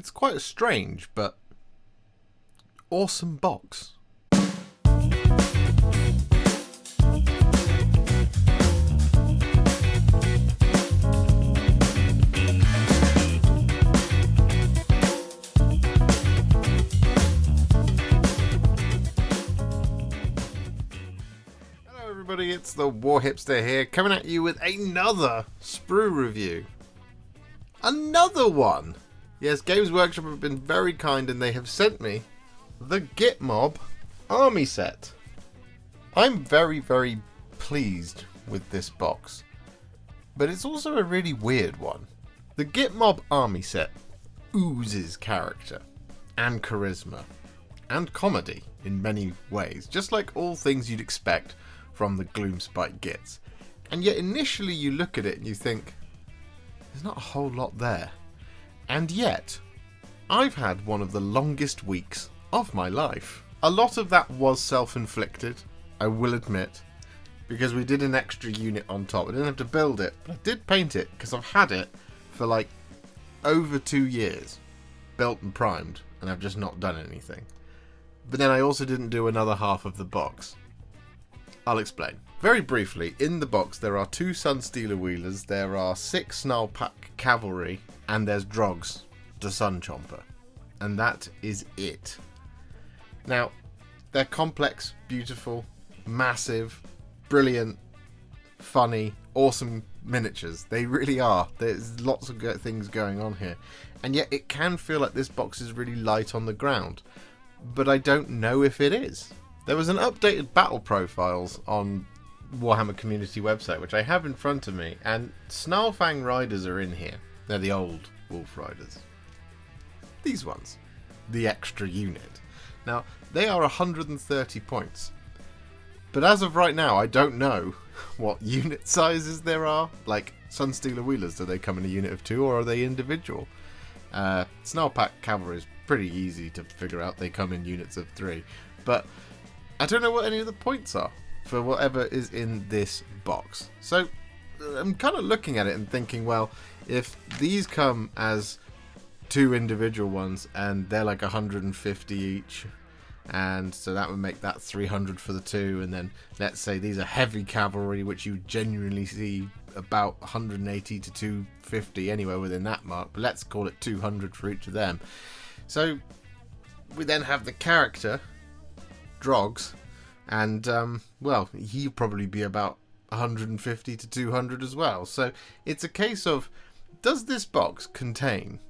It's quite a strange but awesome box. Hello everybody, it's the Warhipster here, coming at you with another Sprue review. Another one! Yes, Games Workshop have been very kind and they have sent me the Gitmob army set. I'm very pleased with this box, but it's also a really weird one. The Gitmob army set oozes character and charisma and comedy in many ways, just like all things you'd expect from the Gloomspite Gits. And yet initially you look at it and you think, there's not a whole lot there. And yet, I've had one of the longest weeks of my life. A lot of that was self-inflicted, I will admit, because we did an extra unit on top. I didn't have to build it, but I did paint it because I've had it for like over 2 years, built and primed, and I've just not done anything. But then I also didn't do another half of the box. I'll explain. Very briefly, in the box there are 2 Sunstealer Wheelers, there are 6 Snarlpack Cavalry, and there's Drogs, the Sun Chomper. And that is it. Now, they're complex, beautiful, massive, brilliant, funny, awesome miniatures. They really are. There's lots of things going on here. And yet it can feel like this box is really light on the ground. But I don't know if it is. There was an updated battle profiles on Warhammer community website, which I have in front of me, and Snarlfang Riders are in here. They're the old Wolf Riders. These ones. The extra unit. Now, they are 130 points. But as of right now, I don't know what unit sizes there are. Like, Sunstealer Wheelers, do they come in a unit of 2 or are they individual? Snarlpack Cavalry is pretty easy to figure out. They come in units of 3. But I don't know what any of the points are for whatever is in this box. So I'm kind of looking at it and thinking, well, if these come as 2 individual ones and they're like 150 each, and so that would make that 300 for the 2, and then let's say these are heavy cavalry, which you genuinely see about 180 to 250 anywhere within that mark, but let's call it 200 for each of them. So we then have the character Drogs, and well, he'll probably be about 150 to 200 as well. So it's a case of, does this box contain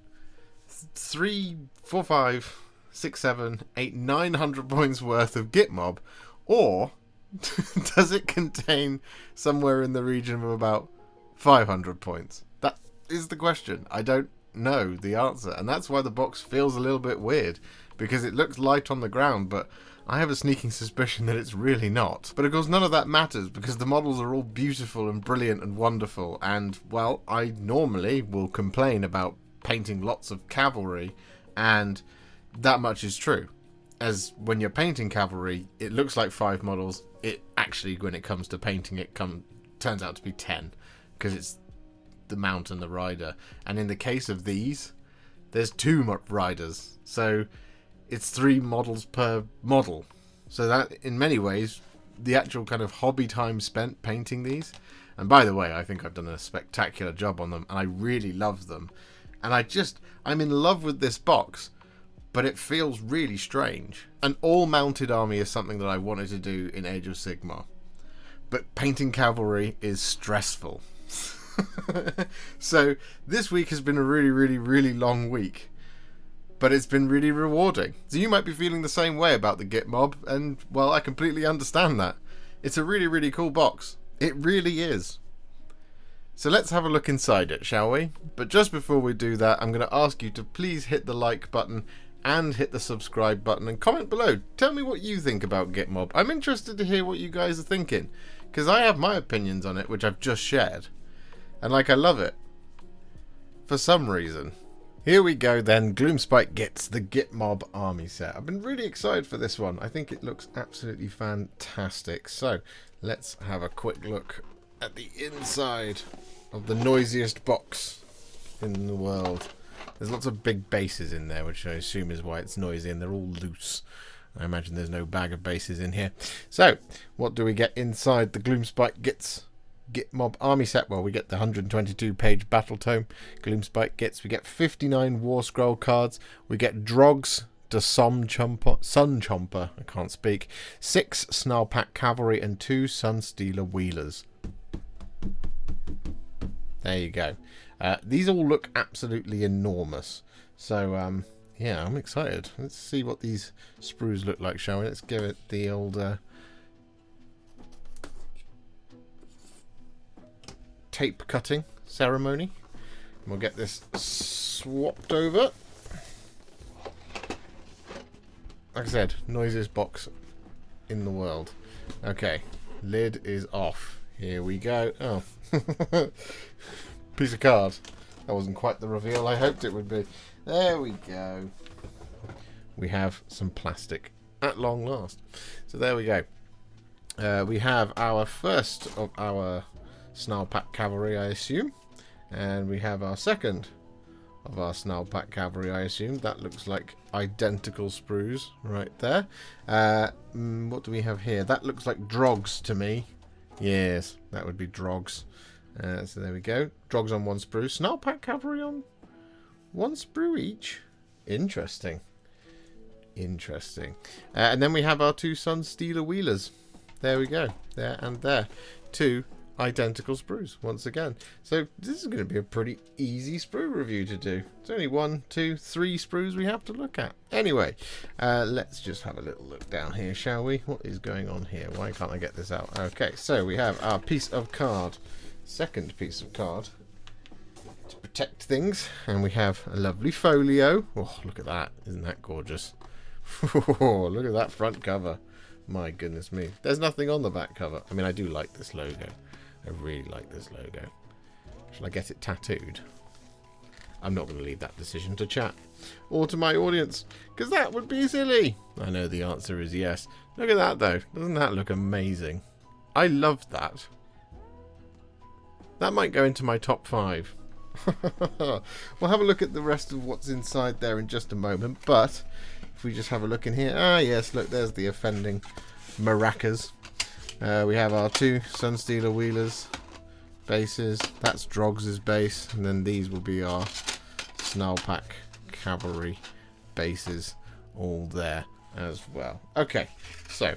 3, 4, 5, 6, 7, 8, 900 points worth of Gitmob, or does it contain somewhere in the region of about 500 points? That is the question. I don't know the answer, and that's why the box feels a little bit weird, because it looks light on the ground, but I have a sneaking suspicion that it's really not. But of course none of that matters, because the models are all beautiful and brilliant and wonderful, and well, I normally will complain about painting lots of cavalry, and that much is true. As when you're painting cavalry, it looks like 5 models. It actually, when it comes to painting, it turns out to be 10, because it's the mount and the rider. And in the case of these, there's 2 riders, so it's 3 models per model. So that, in many ways, the actual kind of hobby time spent painting these. And by the way, I think I've done a spectacular job on them, and I really love them. And I'm in love with this box, but it feels really strange. An all-mounted army is something that I wanted to do in Age of Sigmar, but painting cavalry is stressful. So this week has been a really long week, but it's been really rewarding. So you might be feeling the same way about the Gitmob, and well, I completely understand that. It's a really cool box. It really is. So let's have a look inside it, shall we? But just before we do that, I'm going to ask you to please hit the like button and hit the subscribe button and comment below. Tell me what you think about Gitmob. I'm interested to hear what you guys are thinking, because I have my opinions on it, which I've just shared. And I love it. For some reason. Here we go then, Gloomspite Gits, the Gitmob army set. I've been really excited for this one. I think it looks absolutely fantastic. So, let's have a quick look at the inside of the noisiest box in the world. There's lots of big bases in there, which I assume is why it's noisy, and they're all loose. I imagine there's no bag of bases in here. So, what do we get inside the Gloomspite Gitmob army set? Well, we get the 122-page battle tome Gloomspite Gits. We get 59 War Scroll cards. We get Drogs, the Sun Chomper, I can't speak, 6 Snarlpack Cavalry, and 2 Sunstealer Wheelers. There you go. These all look absolutely enormous. So, yeah, I'm excited. Let's see what these sprues look like, shall we? Let's give it the old tape cutting ceremony. And we'll get this swapped over. Like I said, noisiest box in the world. Okay, lid is off. Here we go. Oh. Piece of card. That wasn't quite the reveal I hoped it would be. There we go. We have some plastic at long last. So there we go. We have our first of our Snarlpack Cavalry, I assume. And we have our second of our Snarlpack Cavalry, I assume. That looks like identical sprues right there. What do we have here? That looks like Drogs to me. Yes, that would be Drogs. So there we go. Drogs on 1 sprue. Snarlpack Cavalry on 1 sprue each. Interesting. Interesting. And then we have our 2 Sunstealer Wheelers. There we go. There and there. 2 identical sprues once again. So this is going to be a pretty easy sprue review to do. It's only 1, 2, 3 sprues we have to look at. Anyway, let's just have a little look down here, shall we? What is going on here? Why can't I get this out? Okay, so we have our piece of card. Second piece of card to protect things, and we have a lovely folio. Oh, look at that. Isn't that gorgeous? Oh, look at that front cover. My goodness me. There's nothing on the back cover. I mean, I do like this logo. I really like this logo. Shall I get it tattooed? I'm not going to leave that decision to chat or to my audience, because that would be silly. I know the answer is yes. Look at that, though. Doesn't that look amazing? I love that. That might go into my top 5. We'll have a look at the rest of what's inside there in just a moment, but if we just have a look in here. Ah, yes, look, there's the offending maracas. We have our 2 Sunstealer Wheelers bases. That's Drogs' base, and then these will be our Snarlpack Cavalry bases all there as well. Okay, so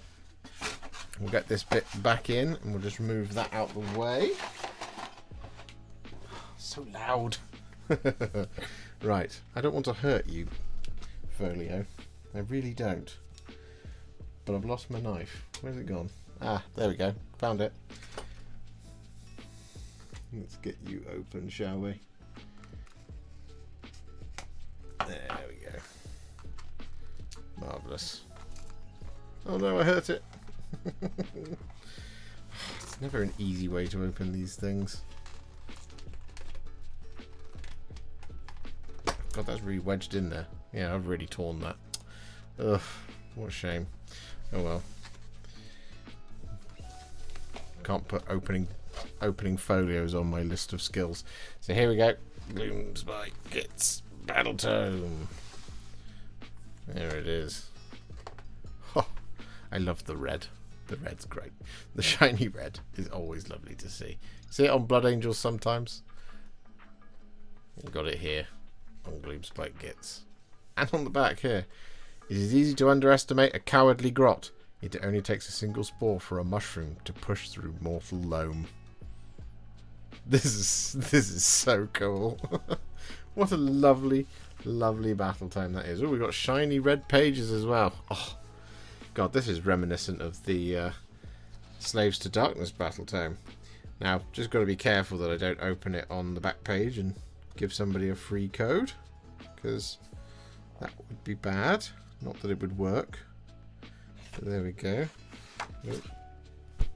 we'll get this bit back in, and we'll just move that out the way. So loud. Right, I don't want to hurt you, folio. I really don't. But I've lost my knife. Where's it gone? Ah, there we go. Found it. Let's get you open, shall we? There we go. Marvellous. Oh no, I hurt it. It's never an easy way to open these things. God, that's really wedged in there. Yeah, I've really torn that. Ugh, what a shame. Oh well. Can't put opening folios on my list of skills. So here we go. Gloomspite Gits Battle Tome. There it is. Oh, I love the red. The red's great. The shiny red is always lovely to see. See it on Blood Angels sometimes? We've got it here on Gloomspite Gits. And on the back here. It is easy to underestimate a cowardly grot. It only takes a single spore for a mushroom to push through mortal loam. This is so cool. What a lovely, lovely battle tome that is. Oh, we've got shiny red pages as well. Oh, God, this is reminiscent of the Slaves to Darkness battle tome. Now, just got to be careful that I don't open it on the back page and give somebody a free code, because that would be bad. Not that it would work. So there we go.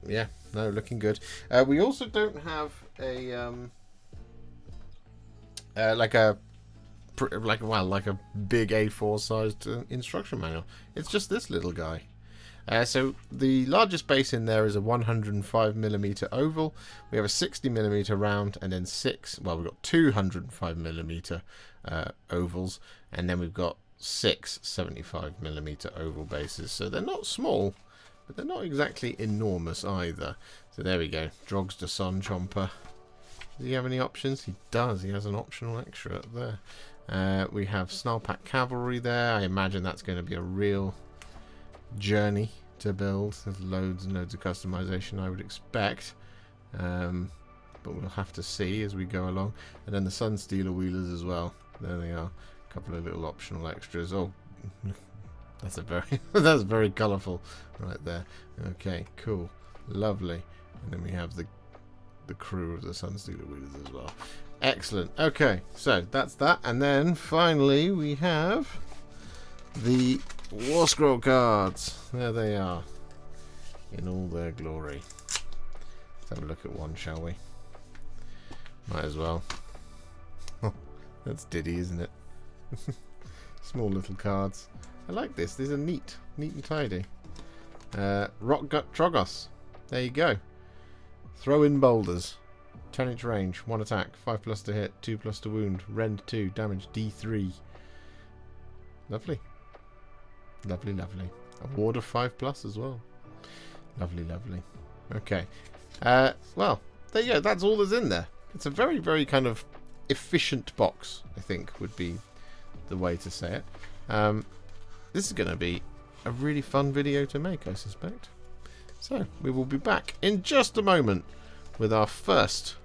Yeah, no, looking good. We also don't have a like a big A4 sized instruction manual. It's just this little guy. So the largest base in there is a 105mm oval. We have a 60mm round, and then we've got 205mm ovals, and then we've got 6 75mm oval bases. So they're not small, but they're not exactly enormous either. So there we go. Drogs de Sun Chomper. Does he have any options? He does. He has an optional extra up there. We have Snarlpack Cavalry there. I imagine that's going to be a real journey to build. There's loads and loads of customization, I would expect. But we'll have to see as we go along. And then the Sunstealer Wheelers as well. There they are. A couple of little optional extras. Oh, that's a very that's very colourful right there. Okay, cool, lovely. And then we have the crew of the Sunstealer Wheelers as well. Excellent. Okay, so that's that. And then finally we have the War Scroll cards. There they are, in all their glory. Let's have a look at one, shall we? Might as well. Oh, that's Diddy, isn't it? Small little cards. I like this. These are neat and tidy. Rockgut Trogos. There you go. Throw in boulders. 10-inch range, 1 attack, 5+ to hit, 2+ to wound, rend 2, damage D3. Lovely. Lovely, lovely. A ward of 5+ as well. Lovely, lovely. Okay. Well, there you go. That's all that's in there. It's a very, very kind of efficient box, I think, would be the way to say it. This is going to be a really fun video to make, I suspect. So, we will be back in just a moment with our first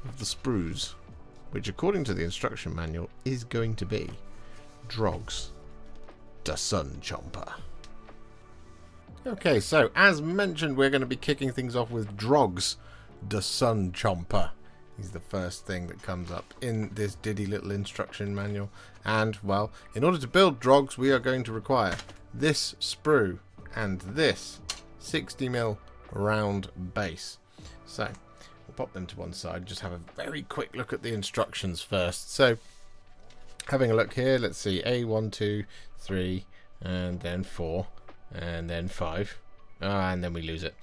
of the sprues, which according to the instruction manual is going to be Drogs de Sun Chomper. Okay, so as mentioned, we're going to be kicking things off with Drogs de Sun Chomper. He's the first thing that comes up in this diddy little instruction manual. And, well, in order to build Drogs, we are going to require this sprue and this 60mm round base. So, we'll pop them to one side, just have a very quick look at the instructions first. So, having a look here, let's see, A1, 2, 3, and then 4, and then 5. And then we lose it.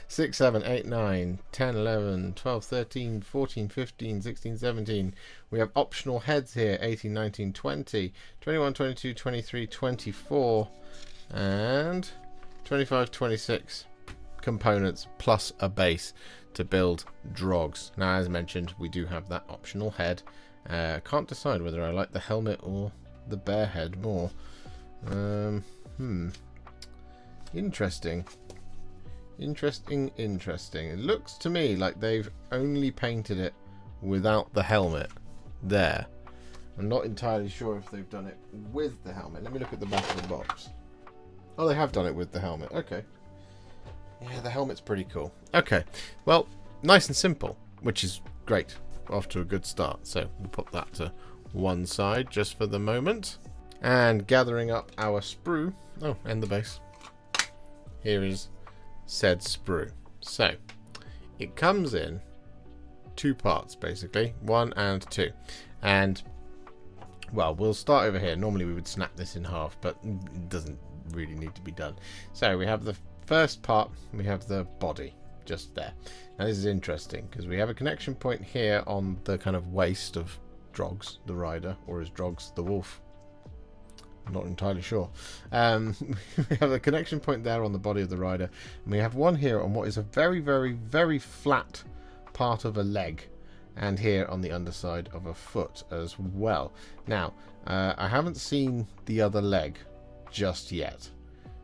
6, 7, 8, 9, 10, 11, 12, 13, 14, 15, 16, 17. We have optional heads here. 18, 19, 20, 21, 22, 23, 24, and 25, 26 components plus a base to build Drogs. Now, as mentioned, we do have that optional head. Can't decide whether I like the helmet or the bear head more. Interesting. Interesting. It looks to me like they've only painted it without the helmet there. I'm not entirely sure if they've done it with the helmet. Let me look at the back of the box. Oh, they have done it with the helmet. Okay. Yeah, the helmet's pretty cool. Okay. Well, nice and simple, which is great. Off to a good start. So we'll put that to one side just for the moment. And gathering up our sprue. Oh, and the base. Here is said sprue. So, it comes in 2 parts, basically. 1 and 2. And, well, we'll start over here. Normally we would snap this in half, but it doesn't really need to be done. So, we have the first part. We have the body, just there. Now, this is interesting, because we have a connection point here on the kind of waist of Drogs, the rider, or is Drogs the wolf? I'm not entirely sure. We have a connection point there on the body of the rider, and we have one here on what is a very, very, very flat part of a leg, and here on the underside of a foot as well. Now, I haven't seen the other leg just yet,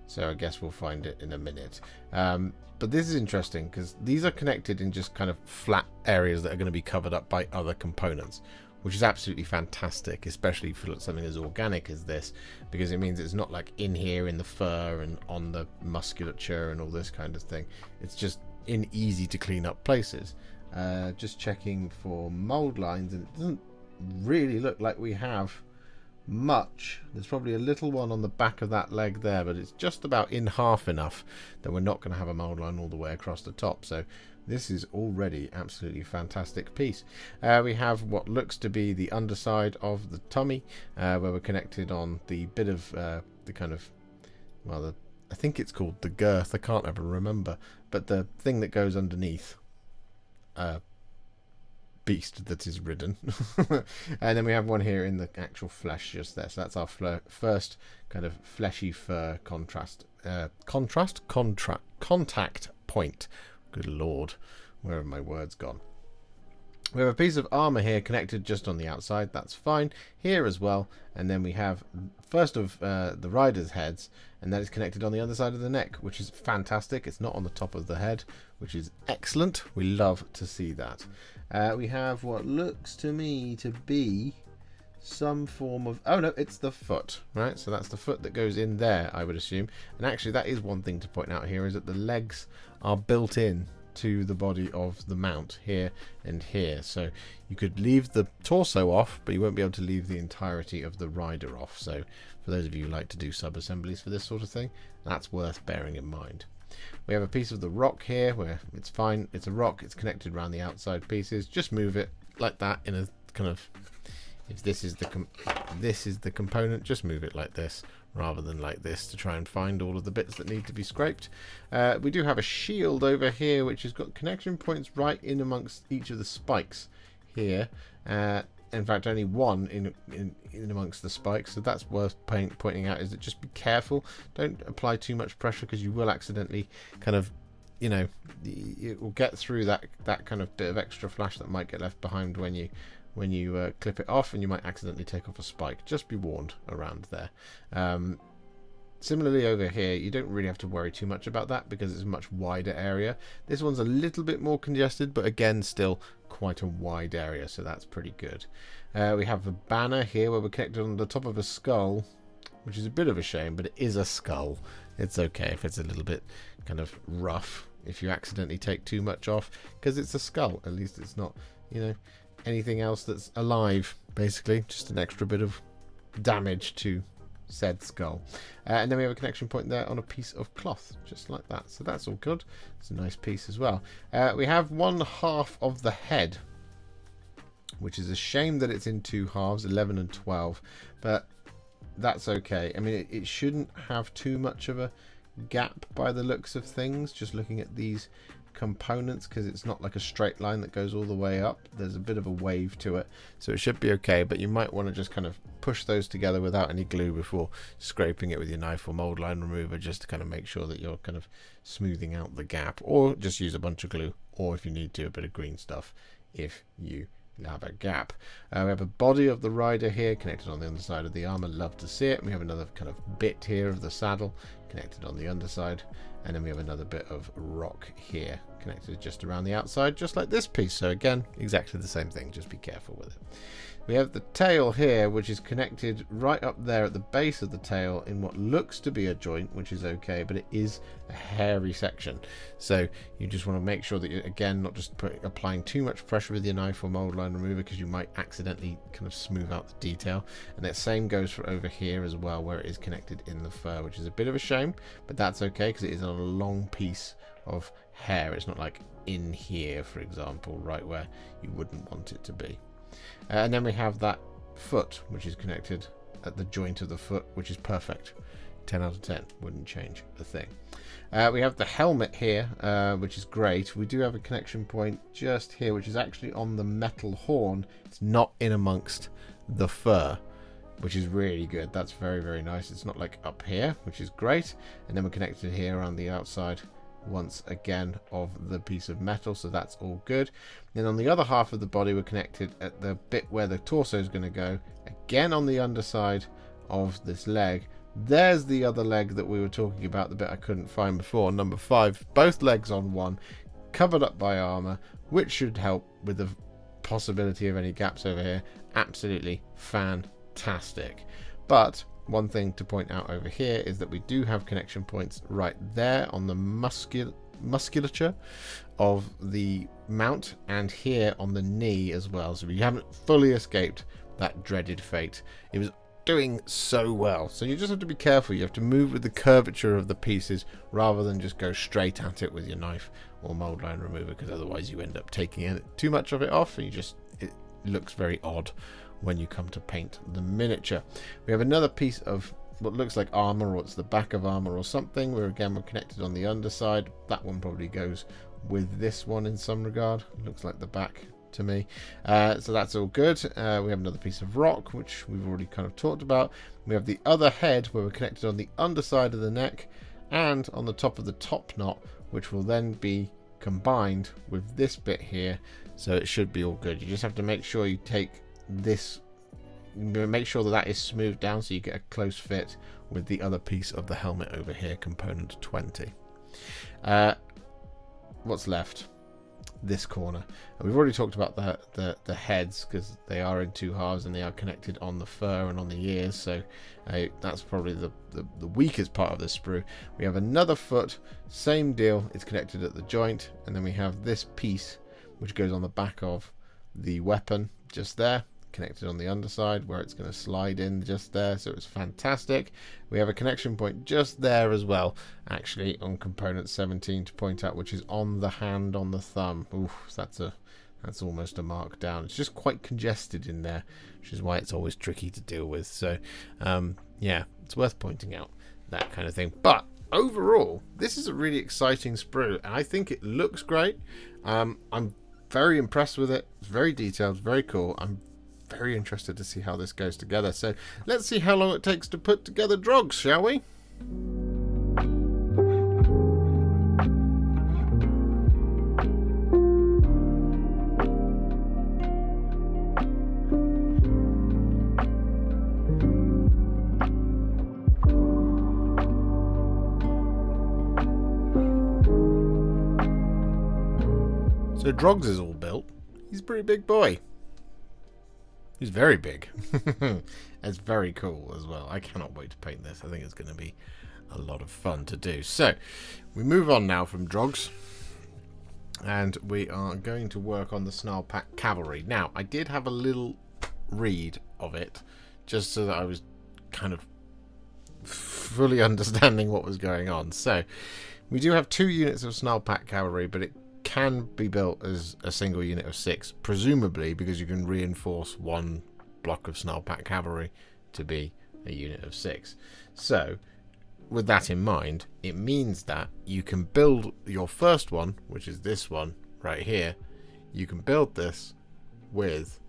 so I guess we'll find it in a minute. But this is interesting because these are connected in just kind of flat areas that are going to be covered up by other components, which is absolutely fantastic, especially for something as organic as this, because it means it's not like in here in the fur and on the musculature and all this kind of thing. It's just in easy to clean up places. Just checking for mold lines, and it doesn't really look like we have much. There's probably a little one on the back of that leg there, but it's just about in half enough that we're not going to have a mold line all the way across the top. So this is already absolutely fantastic piece. We have what looks to be the underside of the tummy, where we're connected on the bit of the kind of, well, I think it's called the girth. I can't ever remember, but the thing that goes underneath beast that is ridden. And then we have one here in the actual flesh just there. So that's our first kind of fleshy fur contact point. Good lord, where have my words gone? We have a piece of armor here connected just on the outside. That's fine. Here as well. And then we have first of the rider's heads, and that is connected on the other side of the neck, which is fantastic. It's not on the top of the head, which is excellent. We love to see that. We have what looks to me to be some form of... Oh, no, it's the foot, right? So that's the foot that goes in there, I would assume. And actually, that is one thing to point out here, is that the legs are built in to the body of the mount here and here. So you could leave the torso off, but you won't be able to leave the entirety of the rider off. So for those of you who like to do sub-assemblies for this sort of thing, that's worth bearing in mind. We have a piece of the rock here where it's fine. It's a rock. It's connected around the outside pieces. Just move it like that in a kind of... If this is the component, just move it like this rather than like this to try and find all of the bits that need to be scraped. We do have a shield over here which has got connection points right in amongst each of the spikes here. In fact, only one in amongst the spikes, so that's worth pointing out, is that just be careful. Don't apply too much pressure because you will accidentally kind of, you know, it will get through that kind of bit of extra flash that might get left behind when you clip it off, and you might accidentally take off a spike. Just be warned around there. Similarly over here, you don't really have to worry too much about that because it's a much wider area. This one's a little bit more congested, but again, still quite a wide area, so that's pretty good. We have a banner here where we're connected on the top of a skull, which is a bit of a shame, but it is a skull. It's okay if it's a little bit kind of rough if you accidentally take too much off, because it's a skull. At least it's not, you know, anything else that's alive, basically. Just an extra bit of damage to said skull. And then we have a connection point there on a piece of cloth, just like that. So that's all good. It's a nice piece as well. We have one half of the head, which is a shame that it's in two halves, 11 and 12, but that's okay. I mean, it shouldn't have too much of a gap by the looks of things, just looking at these components, because it's not like a straight line that goes all the way up. There's a bit of a wave to it, so it should be okay, but you might want to just kind of push those together without any glue before scraping it with your knife or mold line remover, just to kind of make sure that you're kind of smoothing out the gap, or just use a bunch of glue, or if you need to, a bit of green stuff if you have a gap. We have a body of the rider here connected on the underside of the armor. Love to see it. We have another kind of bit here of the saddle connected on the underside, and then we have another bit of rock here connected just around the outside, just like this piece. So again, exactly the same thing, just be careful with it. We have the tail here, which is connected right up there at the base of the tail in what looks to be a joint, which is okay, but it is a hairy section. So you just want to make sure that you're, again, not just applying too much pressure with your knife or mold line remover, because you might accidentally kind of smooth out the detail. And that same goes for over here as well, where it is connected in the fur, which is a bit of a shame, but that's okay because it is on a long piece of hair. It's not like in here, for example, right where you wouldn't want it to be. And then we have that foot, which is connected at the joint of the foot, which is perfect. 10 out of 10, wouldn't change a thing. We have the helmet here, which is great. We do have a connection point just here, which is actually on the metal horn. It's not in amongst the fur, which is really good. That's very, very nice. It's not like up here, which is great. And then we're connected here on the outside once again of the piece of metal, so that's all good. Then on the other half of the body, we're connected at the bit where the torso is going to go, again on the underside of this leg. There's the other leg that we were talking about, the bit I couldn't find before, number 5. Both legs on one, covered up by armor, which should help with the possibility of any gaps over here. Absolutely fantastic. But one thing to point out over here is that we do have connection points right there on the musculature of the mount, and here on the knee as well. So we haven't fully escaped that dreaded fate. It was doing so well. So you just have to be careful. You have to move with the curvature of the pieces rather than just go straight at it with your knife or mold line remover, because otherwise you end up taking too much of it off, and it looks very odd when you come to paint the miniature. We have another piece of what looks like armor, or it's the back of armor or something, where again we're connected on the underside. That one probably goes with this one in some regard. Looks like the back to me. So that's all good. We have another piece of rock, which we've already kind of talked about. We have the other head where we're connected on the underside of the neck and on the top of the top knot, which will then be combined with this bit here. So it should be all good. You just have to make sure you take this, make sure that that is smoothed down so you get a close fit with the other piece of the helmet over here, component 20. What's left? This corner. And we've already talked about the heads, because they are in two halves and they are connected on the fur and on the ears, so that's probably the weakest part of the sprue. We have another foot, same deal, it's connected at the joint, and then we have this piece which goes on the back of the weapon just there, connected on the underside where it's going to slide in just there, so it's fantastic. We have a connection point just there as well, actually, on component 17 to point out, which is on the hand, on the thumb. Oof, that's almost a mark down. It's just quite congested in there, which is why it's always tricky to deal with. So yeah, it's worth pointing out that kind of thing. But overall, this is a really exciting sprue, and I think it looks great. I'm very impressed with it. It's very detailed, very cool. I'm very interested to see how this goes together. So let's see how long it takes to put together Drogs, shall we? So Drogs is all built. He's a pretty big boy. He's very big. It's very cool as well. I cannot wait to paint this. I think it's going to be a lot of fun to do. So we move on now from Drogs, and we are going to work on the Snarlpack Cavalry. Now, I did have a little read of it, just so that I was kind of fully understanding what was going on. So we do have 2 units of Snarlpack Cavalry, but it can be built as a single unit of 6, presumably because you can reinforce 1 block of Snarlpack Cavalry to be a unit of 6. So with that in mind, it means that you can build your first one, which is this one right here. You can build this with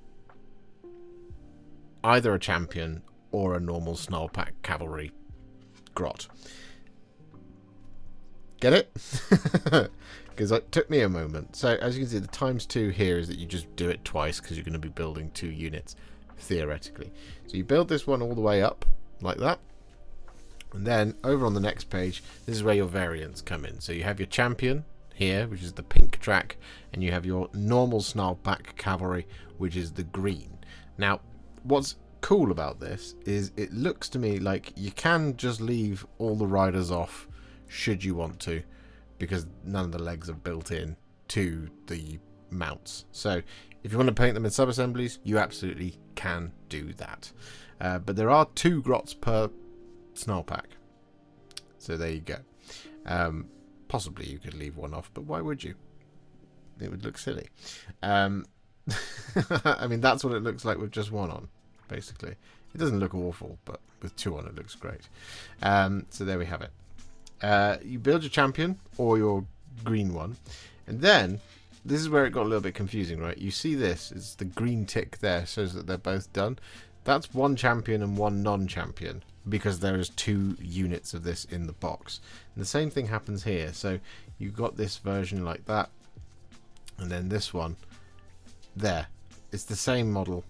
either a champion or a normal Snarlpack Cavalry grot. Get it? Because it took me a moment. So as you can see, the ×2 here is that you just do it twice, because you're going to be building 2 units theoretically. So you build this one all the way up like that, and then over on the next page, this is where your variants come in. So you have your champion here, which is the pink track, and you have your normal Snarlpack Cavalry, which is the green. Now, what's cool about this is it looks to me like you can just leave all the riders off should you want to, because none of the legs are built in to the mounts. So if you want to paint them in sub-assemblies, you absolutely can do that. But there are 2 grots per Snarlpack. So there you go. Possibly you could leave one off, but why would you? It would look silly. I mean, that's what it looks like with just 1 on, basically. It doesn't look awful, but with 2 on it looks great. So there we have it. You build your champion or your green one, and then this is where it got a little bit confusing, right? You see this, it's the green tick there, shows that they're both done. That's 1 champion and 1 non-champion, because there is 2 units of this in the box. And the same thing happens here. So you've got this version like that, and then this one there. It's the same model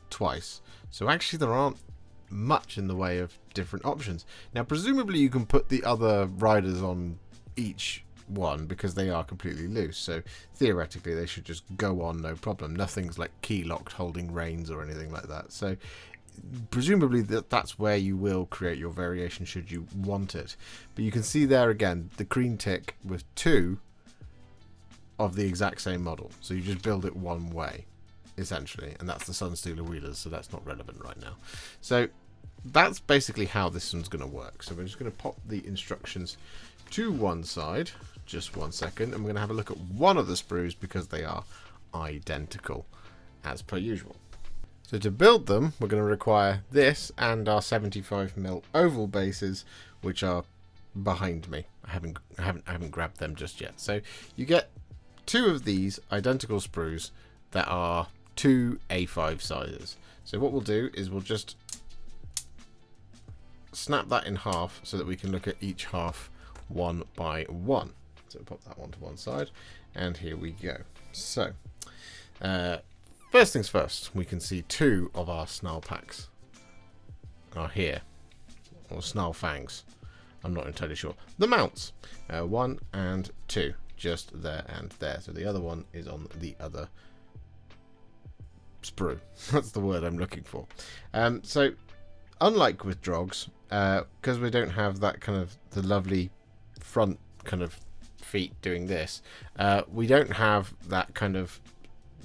twice. So actually there aren't much in the way of different options. Now presumably you can put the other riders on each one, because they are completely loose, so theoretically they should just go on no problem. Nothing's like key locked holding reins or anything like that. So presumably that's where you will create your variation should you want it. But you can see there again the green tick with 2 of the exact same model, so you just build it one way essentially, and that's the Sunstealer Wheelers, so that's not relevant right now. So that's basically how this one's going to work. So we're just going to pop the instructions to one side, just 1 second, and we're going to have a look at one of the sprues, because they are identical as per usual. So to build them, we're going to require this and our 75mm oval bases, which are behind me. I haven't grabbed them just yet. So you get 2 of these identical sprues that are 2 A5 sizes. So what we'll do is we'll just snap that in half so that we can look at each half one by one. So pop that one to one side, and here we go. So first things first, we can see 2 of our snarl packs are here, or snarl fangs. I'm not entirely sure. The mounts, 1 and 2, just there and there. So the other one is on the other sprue. That's the word I'm looking for. So unlike with drogs, because we don't have that kind of the lovely front kind of feet doing this, we don't have that kind of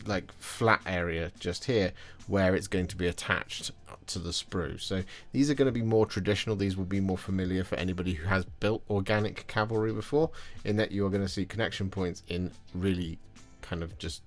like flat area just here where it's going to be attached to the sprue. So these are going to be more traditional. These will be more familiar for anybody who has built organic cavalry before, in that you are going to see connection points in really kind of just,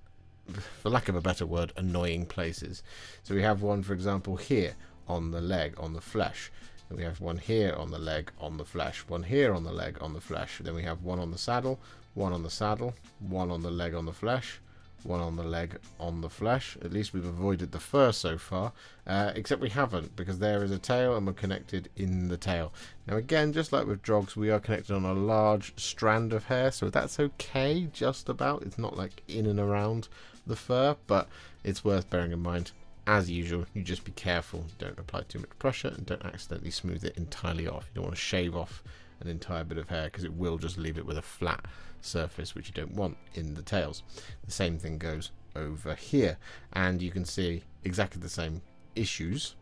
for lack of a better word, annoying places. So we have one, for example, here on the leg, on the flesh. And we have one here on the leg, on the flesh. One here on the leg, on the flesh. Then we have one on the saddle, one on the saddle, one on the leg, on the flesh, one on the leg, on the flesh. At least we've avoided the fur so far, except we haven't, because there is a tail and we're connected in the tail. Now again, just like with drogs, we are connected on a large strand of hair, so that's okay, just about. It's not like in and around the fur, but it's worth bearing in mind. As usual, you just be careful, don't apply too much pressure, and don't accidentally smooth it entirely off. You don't want to shave off an entire bit of hair, because it will just leave it with a flat surface, which you don't want in the tails. The same thing goes over here, and you can see exactly the same issues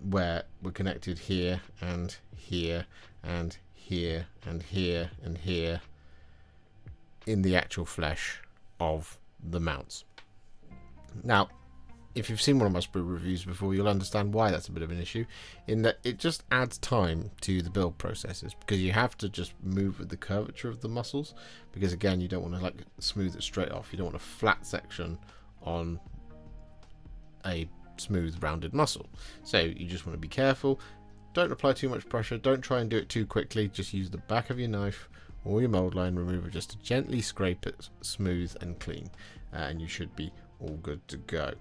where we're connected here and here and here and here and here in the actual flesh of the mounts. Now, if you've seen one of my sprue reviews before, you'll understand why that's a bit of an issue, in that it just adds time to the build processes, because you have to just move with the curvature of the muscles, because again, you don't want to like smooth it straight off. You don't want a flat section on a smooth rounded muscle. So you just want to be careful. Don't apply too much pressure. Don't try and do it too quickly. Just use the back of your knife or your mold line remover just to gently scrape it smooth and clean, and you should be all good to go.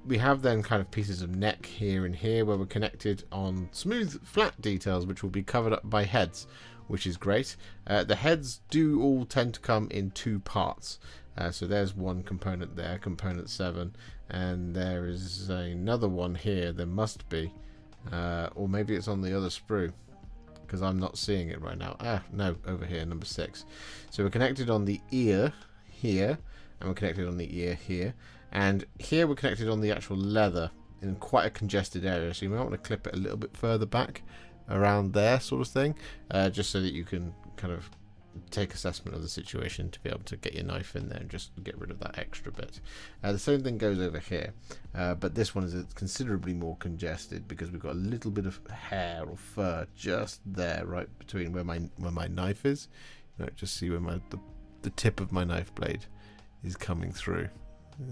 We have then kind of pieces of neck here and here where we're connected on smooth flat details, which will be covered up by heads, which is great. The heads do all tend to come in 2 parts. So there's one component there, component 7, and there is another one here. There must be, or maybe it's on the other sprue, because I'm not seeing it right now. No, over here, number 6. So we're connected on the ear here, and we're connected on the ear here. And here we're connected on the actual leather in quite a congested area, so you might want to clip it a little bit further back around there, sort of thing, just so that you can kind of take assessment of the situation to be able to get your knife in there and just get rid of that extra bit. The same thing goes over here, but this one is considerably more congested because we've got a little bit of hair or fur just there, right between where my knife is. You know, just see where the tip of my knife blade is coming through.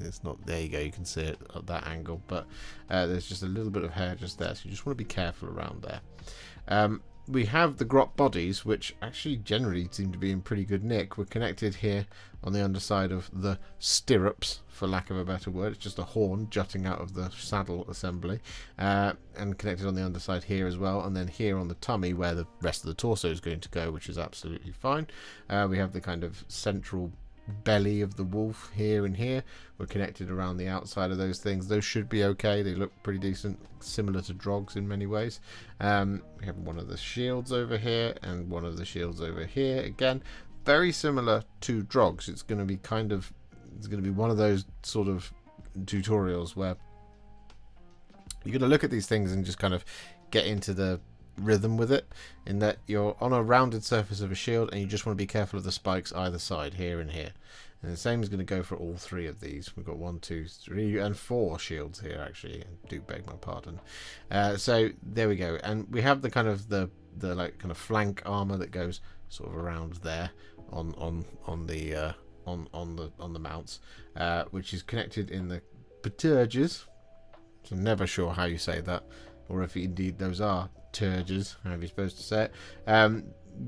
It's not, there you go, you can see it at that angle, but there's just a little bit of hair just there, so you just want to be careful around there. We have the grot bodies, which actually generally seem to be in pretty good nick. We're connected here on the underside of the stirrups, for lack of a better word. It's just a horn jutting out of the saddle assembly, and connected on the underside here as well, and then here on the tummy where the rest of the torso is going to go, which is absolutely fine. We have the kind of central belly of the wolf here and here. We're connected around the outside of those things. Those should be okay. They look pretty decent, similar to drogs in many ways. We have one of the shields over here and one of the shields over here. Again, very similar to drogs. It's going to be one of those sort of tutorials where you're going to look at these things and just kind of get into the rhythm with it, in that you're on a rounded surface of a shield and you just want to be careful of the spikes either side, here and here. And the same is going to go for all 3 of these. We've got 1, 2, 3 and 4 shields here, actually. I do beg my pardon. So there we go, and we have the kind of the like kind of flank armor that goes sort of around there on the mounts, which is connected in the paturges. So I'm never sure how you say that, or if indeed those are turges, however you're supposed to say it,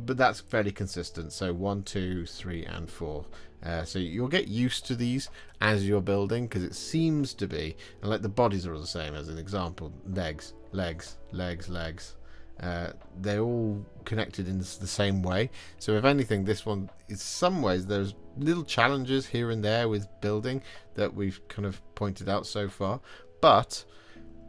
but that's fairly consistent. So 1, 2, 3 and 4, So you'll get used to these as you're building, because it seems to be, and like the bodies are all the same. As an example, legs, legs, legs, legs. They're all connected in the same way. So if anything, this one, in some ways, there's little challenges here and there with building that we've kind of pointed out so far, but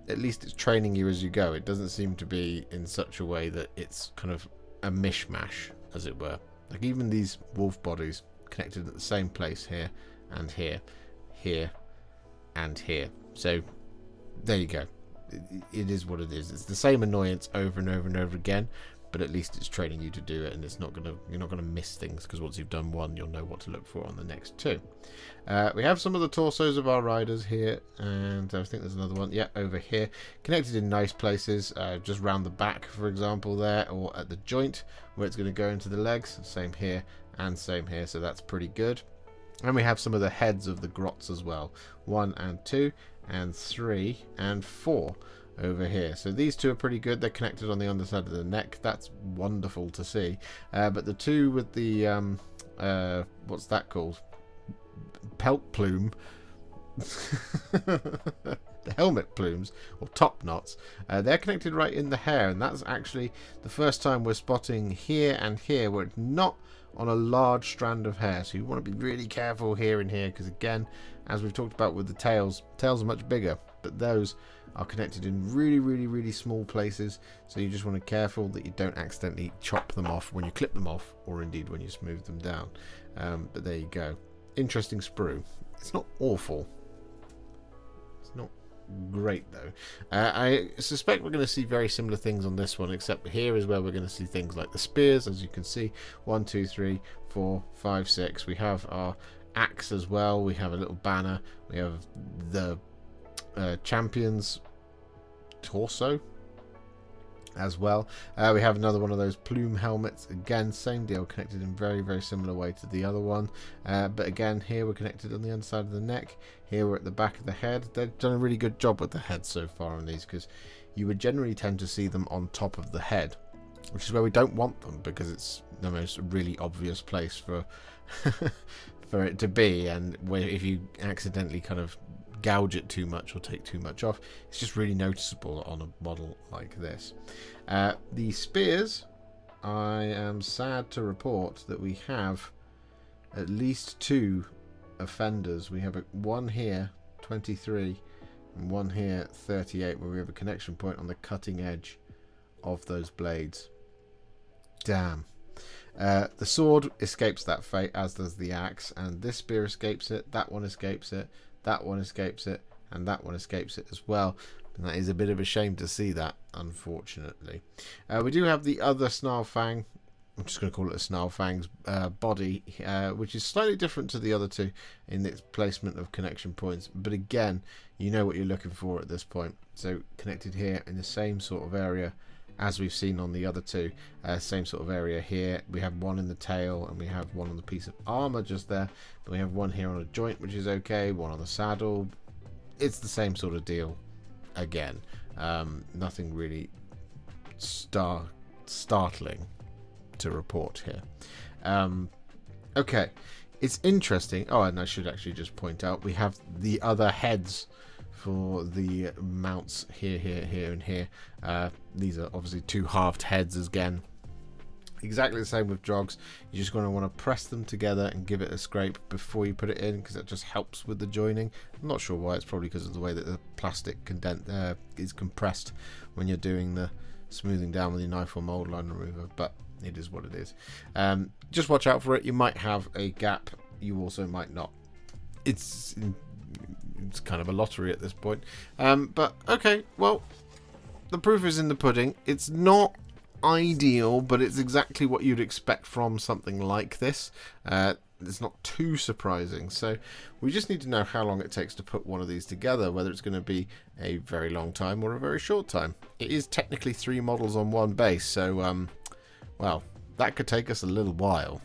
at least it's training you as you go. It doesn't seem to be in such a way that it's kind of a mishmash, as it were. Like even these wolf bodies connected at the same place here and here, here and here. So there you go. It is what it is. It's the same annoyance over and over and over again, but at least it's training you to do it, and you're not gonna miss things, because once you've done one, you'll know what to look for on the next two. We have some of the torsos of our riders here, and I think there's another one, yeah, over here, connected in nice places, just round the back, for example, there, or at the joint where it's going to go into the legs. Same here and same here, so that's pretty good. And we have some of the heads of the grots as well, 1 and 2 and 3 and 4 over here. So these two are pretty good. They're connected on the underside of the neck. That's wonderful to see. But the two with the what's that called? Pelt plume. The helmet plumes, or top knots, they're connected right in the hair, and that's actually the first time we're spotting here and here where it's not on a large strand of hair. So you want to be really careful here and here, because again, as we've talked about with the tails are much bigger, but those are connected in really, really, really small places. So you just want to be careful that you don't accidentally chop them off when you clip them off, or indeed when you smooth them down. But there you go. Interesting sprue. It's not awful. It's not great though. I suspect we're going to see very similar things on this one, except here is where we're going to see things like the spears, as you can see. 1, 2, 3, 4, 5, 6. We have our axe as well. We have a little banner. We have the champion's torso as well. We have another one of those plume helmets. Again, same deal, connected in very, very similar way to the other one. But again, here we're connected on the underside of the neck. Here we're at the back of the head. They've done a really good job with the head so far on these, because you would generally tend to see them on top of the head, which is where we don't want them, because it's the most really obvious place for for it to be. And if you accidentally kind of gouge it too much or take too much off, it's just really noticeable on a model like this. The spears, I am sad to report that we have at least 2 offenders. We have one here, 23, and one here, 38, where we have a connection point on the cutting edge of those blades. Damn. The sword escapes that fate, as does the axe, and this spear escapes it, that one escapes it, that one escapes it, and that one escapes it as well. And that is a bit of a shame to see that, unfortunately. We do have the other Snarlfang. I'm just going to call it a Snarlfang's body, which is slightly different to the other two in its placement of connection points. But again, you know what you're looking for at this point. So connected here in the same sort of area as we've seen on the other two. Same sort of area here. We have one in the tail, and we have one on the piece of armor just there. But we have one here on a joint, which is okay. One on the saddle. It's the same sort of deal again. Nothing really startling to report here. Okay, it's interesting. Oh, and I should actually just point out, we have the other heads for the mounts here, here, here, and here. These are obviously 2 halved heads again. Exactly the same with jogs. You're just going to want to press them together and give it a scrape before you put it in, because that just helps with the joining. I'm not sure why. It's probably because of the way that the plastic is compressed when you're doing the smoothing down with your knife or mold line remover, but it is what it is. Just watch out for it. You might have a gap. You also might not. It's kind of a lottery at this point. But okay, well, the proof is in the pudding. It's not ideal, but it's exactly what you'd expect from something like this. It's not too surprising. So we just need to know how long it takes to put one of these together, whether it's going to be a very long time or a very short time. It is technically 3 models on one base, so well, that could take us a little while.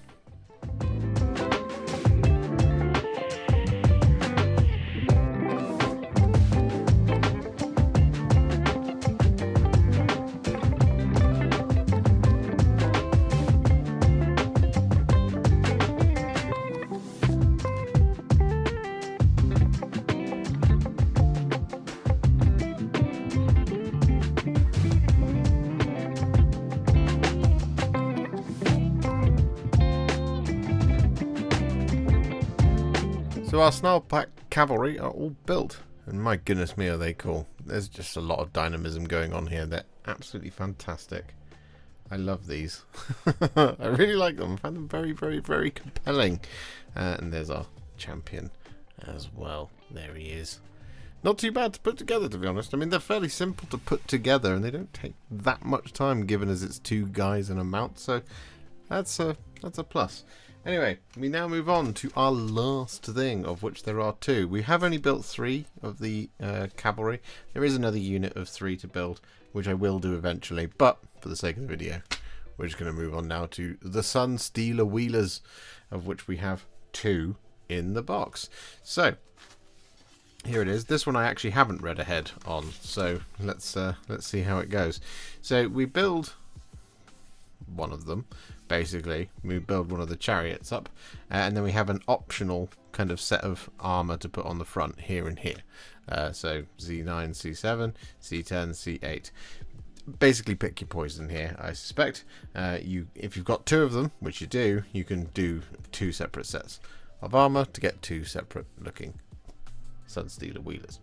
So our Snarl-Pack Cavalry are all built, and my goodness me are they cool. There's just a lot of dynamism going on here. They're absolutely fantastic. I love these. I really like them. I find them very, very, very compelling. And there's our champion as well. There he is. Not too bad to put together, to be honest. I mean, they're fairly simple to put together, and they don't take that much time, given as it's 2 guys and a mount. So that's a plus. Anyway, we now move on to our last thing, of which there are 2. We have only built 3 of the cavalry. There is another unit of 3 to build, which I will do eventually, but for the sake of the video, we're just going to move on now to the Sun Stealer Wheelers, of which we have 2 in the box. So here it is. This one I actually haven't read ahead on, so let's see how it goes. So we build one of them. Basically, we build one of the chariots up, and then we have an optional kind of set of armor to put on the front here and here. So Z9, C7, C10, C8. Basically, pick your poison here. I suspect if you've got 2 of them, which you do, you can do 2 separate sets of armor to get 2 separate looking Sun Stealer Wheelers.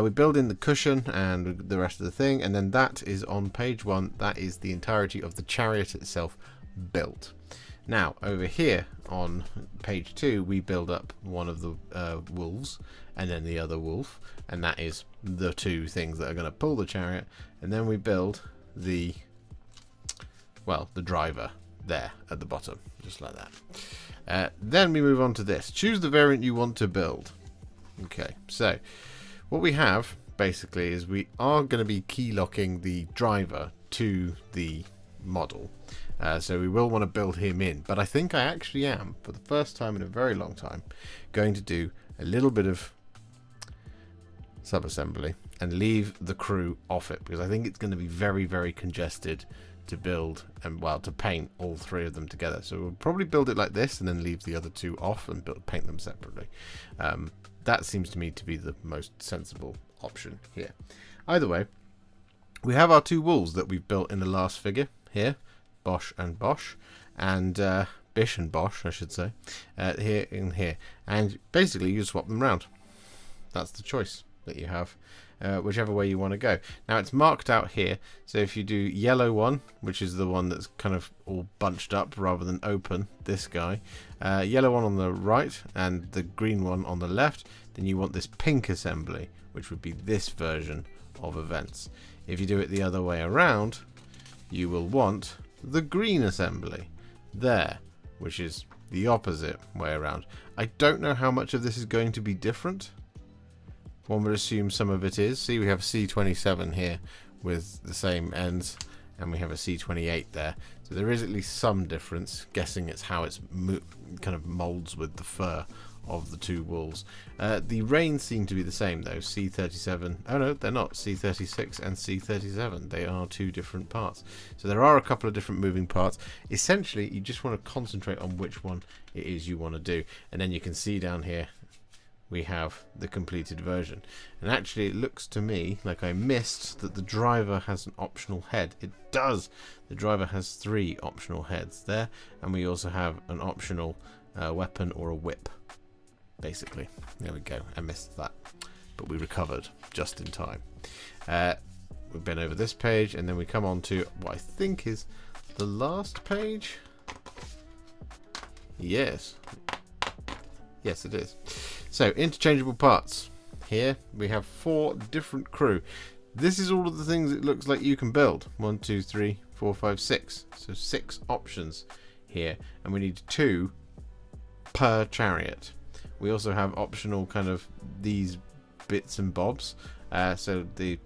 We build in the cushion and the rest of the thing, and then that is on page 1. That is the entirety of the chariot itself built. Now over here on page 2 we build up one of the wolves and then the other wolf, and that is the 2 things that are going to pull the chariot, and then we build the driver there at the bottom, just like that. Then we move on to this. Choose the variant you want to build. Okay, so what we have basically is we are going to be key locking the driver to the model. So we will want to build him in, but I think I actually am, for the first time in a very long time, going to do a little bit of sub-assembly and leave the crew off it, because I think it's going to be very, very congested to build and, well, to paint all 3 of them together. So we'll probably build it like this and then leave the other 2 off and paint them separately. That seems to me to be the most sensible option here. Either way, we have our 2 wolves that we've built in the last figure here. Bosch and Bosch, and Bish and Bosch, I should say, here and here. And basically you swap them around. That's the choice that you have, whichever way you want to go. Now it's marked out here, so if you do yellow one, which is the one that's kind of all bunched up rather than open, this guy, yellow one on the right and the green one on the left, then you want this pink assembly, which would be this version of events. If you do it the other way around, you will want the green assembly there, which is the opposite way around. I don't know how much of this is going to be different. One would assume some of it is. See, we have C27 here with the same ends, and we have a C28 there. So there is at least some difference. Guessing it's how it's kind of molds with the fur of the 2 wolves. The reins seem to be the same though. C37. Oh no, they're not. C36 and C37. They are 2 different parts. So there are a couple of different moving parts. Essentially, you just want to concentrate on which one it is you want to do, and then you can see down here we have the completed version. And actually it looks to me like I missed that the driver has an optional head. It does. The driver has 3 optional heads there, and we also have an optional weapon or a whip, basically. There we go. I missed that, but we recovered just in time. We've been over this page, and then we come on to what I think is the last page. Yes it is. So interchangeable parts. Here we have 4 different crew. This is all of the things it looks like you can build. 1, 2, 3, 4, 5, 6. So 6 options here, and we need 2 per chariot. We also have optional kind of these bits and bobs. So the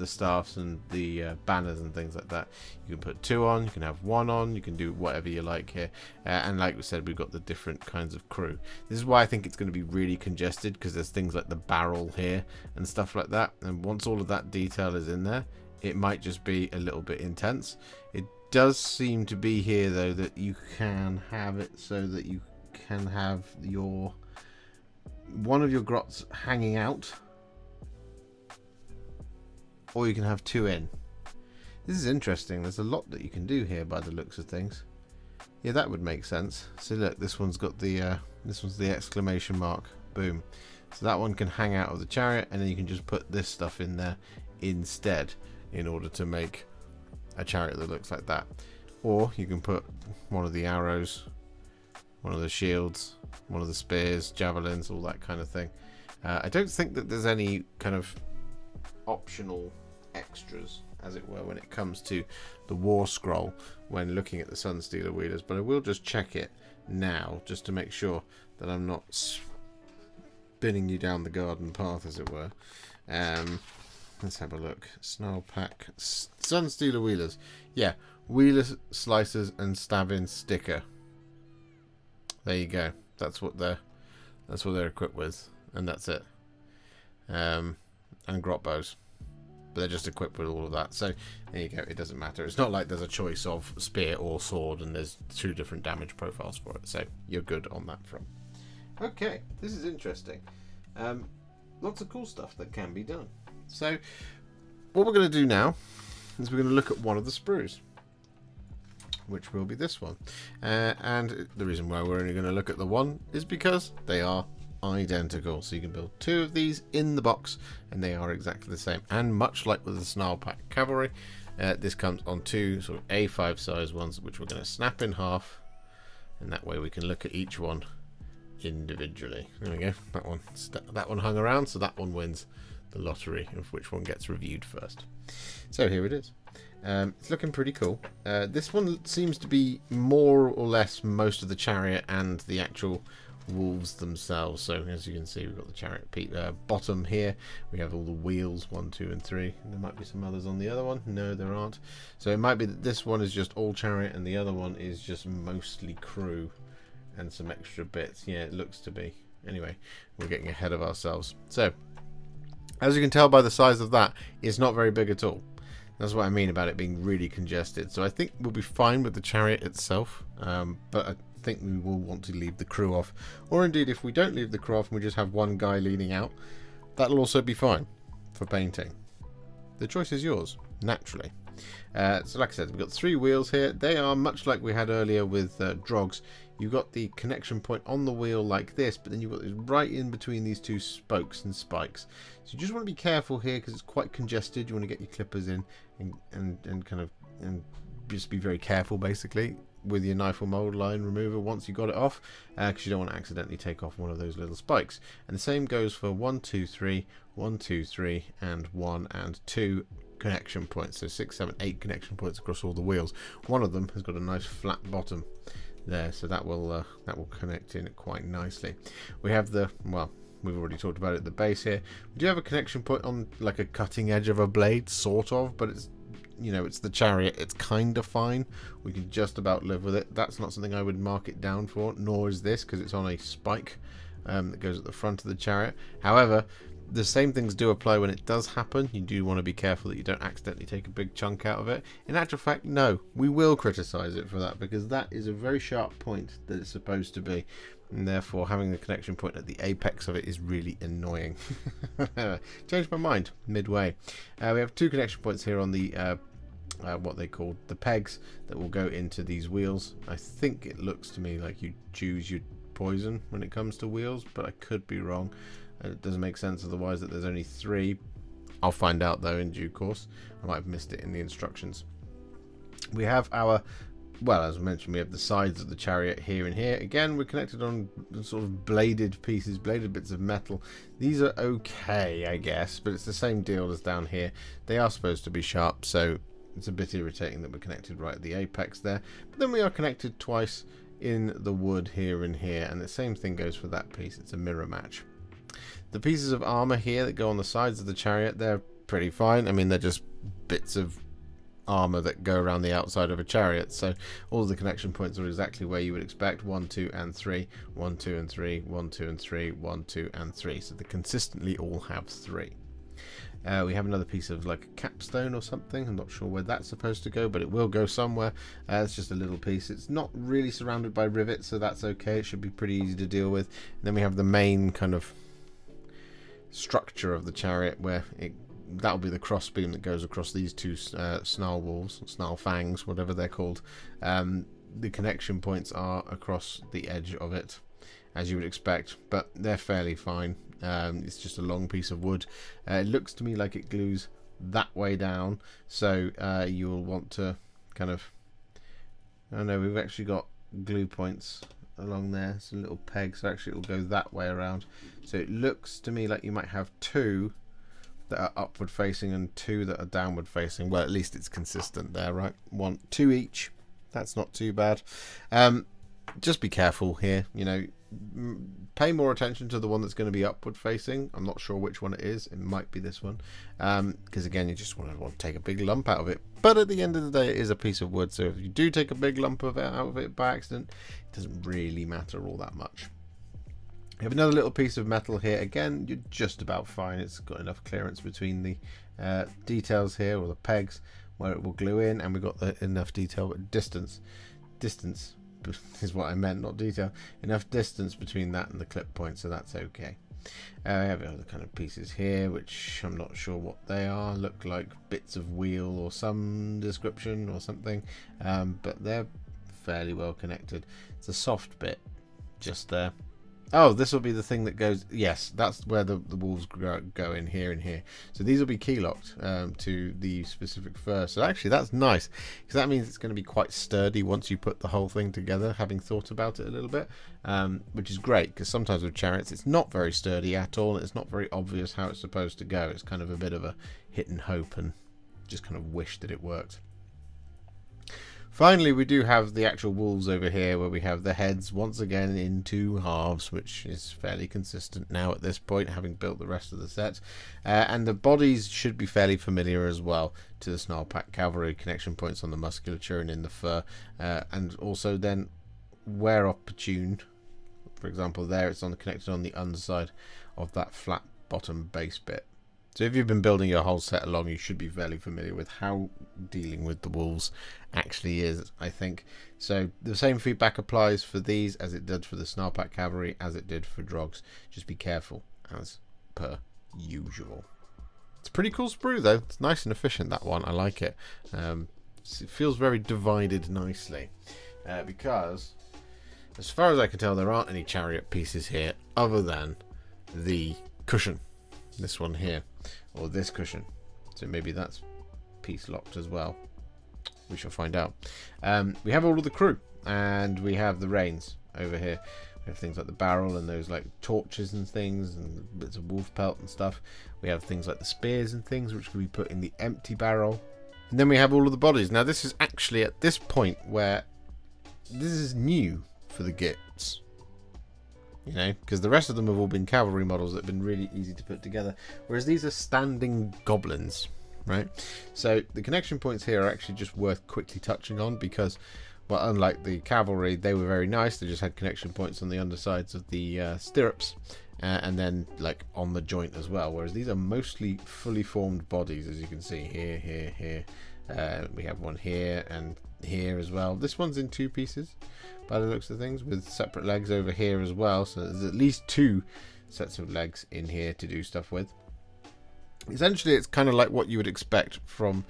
staffs and the banners and things like that. You can put 2 on, you can have 1 on, you can do whatever you like here. And like we said, we've got the different kinds of crew. This is why I think it's going to be really congested, because there's things like the barrel here and stuff like that. And once all of that detail is in there, it might just be a little bit intense. It does seem to be here though that you can have it so that you can have one of your grots hanging out, or you can have 2 in. This is interesting. There's a lot that you can do here by the looks of things. Yeah, that would make sense. So look, this one's got the exclamation mark. Boom. So that one can hang out of the chariot, and then you can just put this stuff in there instead in order to make a chariot that looks like that. Or you can put one of the arrows, one of the shields, one of the spears, javelins, all that kind of thing. I don't think that there's any kind of optional extras, as it were, when it comes to the war scroll when looking at the Sunstealer wheelers, but I will just check it now just to make sure that I'm not spinning you down the garden path, as it were. Let's have a look. Snarl pack, Sunstealer wheelers. Yeah, wheeler slicers and stabbing sticker. There you go. That's what they're equipped with, and that's it. And grot bows, but they're just equipped with all of that. So there you go. It doesn't matter. It's not like there's a choice of spear or sword, and there's 2 different damage profiles for it. So you're good on that front. Okay, this is interesting. Lots of cool stuff that can be done. So what we're going to do now is we're going to look at one of the sprues, which will be this one. And the reason why we're only going to look at the one is because they are identical. So you can build 2 of these in the box, and they are exactly the same. And much like with the Snarl Pack Cavalry, this comes on 2 sort of A5 size ones, which we're going to snap in half, and that way we can look at each one individually. There we go. That one hung around, so that one wins the lottery of which one gets reviewed first. So here it is. It's looking pretty cool. This one seems to be more or less most of the chariot and the actual wolves themselves. So as you can see, we've got the chariot bottom here. We have all the wheels, 1, 2 and 3. There might be some others on the other one. No, there aren't. So it might be that this one is just all chariot and the other one is just mostly crew and some extra bits. Yeah, it looks to be. Anyway, we're getting ahead of ourselves. So as you can tell by the size of that, it's not very big at all. That's what I mean about it being really congested. So I think we'll be fine with the chariot itself, but I think we will want to leave the crew off. Or indeed, if we don't leave the crew off and we just have one guy leaning out, that'll also be fine for painting. The choice is yours, naturally. So like I said, we've got 3 wheels here. They are much like we had earlier with Drogs. You've got the connection point on the wheel like this, but then you've got this right in between these 2 spokes and spikes. So you just want to be careful here because it's quite congested. You want to get your clippers in and just be very careful basically with your knife or mold line remover once you got it off, because you don't want to accidentally take off one of those little spikes. And the same goes for 1, 2, 3, 1, 2, 3, and 1 and 2 connection points. So 6, 7, 8 connection points across all the wheels. One of them has got a nice flat bottom there, so that will connect in quite nicely. We have the, well, we've already talked about it at the base here. We do have a connection point on like a cutting edge of a blade, sort of, but it's, you know, it's the chariot. It's kind of fine. We can just about live with it. That's not something I would mark it down for, nor is this, because it's on a spike that goes at the front of the chariot. However, the same things do apply when it does happen. You do want to be careful that you don't accidentally take a big chunk out of it. In actual fact, no, we will criticize it for that, because that is a very sharp point that it's supposed to be, and therefore having the connection point at the apex of it is really annoying. Changed my mind midway. We have 2 connection points here on the what they call the pegs that will go into these wheels. I think it looks to me like you choose your poison when it comes to wheels, but I could be wrong. It doesn't make sense otherwise that there's only 3. I'll find out though in due course. I might have missed it in the instructions. We have our, well, as I mentioned, we have the sides of the chariot here and here. Again, we're connected on sort of bladed pieces, bladed bits of metal. These are okay, I guess, but it's the same deal as down here. They are supposed to be sharp, so it's a bit irritating that we're connected right at the apex there. But then we are connected twice in the wood here and here, and the same thing goes for that piece. It's a mirror match. The pieces of armor here that go on the sides of the chariot, they're pretty fine. I mean, they're just bits of armor that go around the outside of a chariot, so all the connection points are exactly where you would expect. 1, 2 and 3, 1, 2 and 3, 1, 2 and 3, 1, 2 and 3, so they consistently all have 3. We have another piece of like a capstone or something. I'm not sure where that's supposed to go, but it will go somewhere. It's just a little piece. It's not really surrounded by rivets, so that's okay. It should be pretty easy to deal with. And then we have the main kind of structure of the chariot, where that'll be the crossbeam that goes across these 2 snarl wolves, snarl fangs, whatever they're called. the connection points are across the edge of it, as you would expect, but they're fairly fine. It's just a long piece of wood. It looks to me like it glues that way down, so you'll want to kind of, oh no, we've actually got glue points along there, some little pegs, so actually it will go that way around. So it looks to me like you might have two that are upward facing and two that are downward facing. Well, at least it's consistent there, right? Two each. That's not too bad. Just be careful here, you know, pay more attention to the one that's going to be upward facing. I'm not sure which one it is. It might be this one, because again, you just want to take a big lump out of it. But at the end of the day, it is a piece of wood, so if you do take a big lump of it out of it by accident, it doesn't really matter all that much. You have another little piece of metal here. Again, you're just about fine. It's got enough clearance between the details here, or the pegs, where it will glue in, and we've got enough detail, but distance is what I meant, not detail. Enough distance between that and the clip point, so that's okay. We have other kind of pieces here, which I'm not sure what they are. Look like bits of wheel or some description or something, but they're fairly well connected. It's a soft bit just there. Oh, this will be the thing that goes, yes, that's where the wolves go in here and here. So these will be key locked to the specific fur. So actually that's nice, because that means it's going to be quite sturdy once you put the whole thing together, having thought about it a little bit, which is great, because sometimes with chariots it's not very sturdy at all, and it's not very obvious how it's supposed to go. It's kind of a bit of a hit and hope, and just kind of wish that it worked. Finally, we do have the actual wolves over here, where we have the heads once again in two halves, which is fairly consistent now at this point, having built the rest of the set. And the bodies should be fairly familiar as well to the Snarlpack Cavalry, connection points on the musculature and in the fur. And also then, where opportune, for example there, it's connected on the underside of that flat bottom base bit. So if you've been building your whole set along, you should be fairly familiar with how dealing with the wolves actually is, I think. So the same feedback applies for these as it did for the Snarlpack Cavalry, as it did for Drogs. Just be careful, as per usual. It's a pretty cool sprue though. It's nice and efficient, that one. I like it. It feels very divided nicely, because as far as I can tell, there aren't any chariot pieces here other than the cushion. This one here, or this cushion. So maybe that's piece locked as well. We shall find out. We have all of the crew, and we have the reins over here. We have things like the barrel and those like torches and things, and bits of wolf pelt and stuff. We have things like the spears and things, which can be put in the empty barrel. And then we have all of the bodies. Now this is actually at this point where this is new for the Gits. You know, because the rest of them have all been cavalry models that have been really easy to put together, whereas these are standing goblins, right? So the connection points here are actually just worth quickly touching on, because, well, unlike the cavalry, they were very nice. They just had connection points on the undersides of the stirrups, and then like on the joint as well, whereas these are mostly fully formed bodies, as you can see here, here. We have one here and here as well. This one's in two pieces by the looks of things, with separate legs over here as well, so there's at least two sets of legs in here to do stuff with. Essentially it's kind of like what you would expect from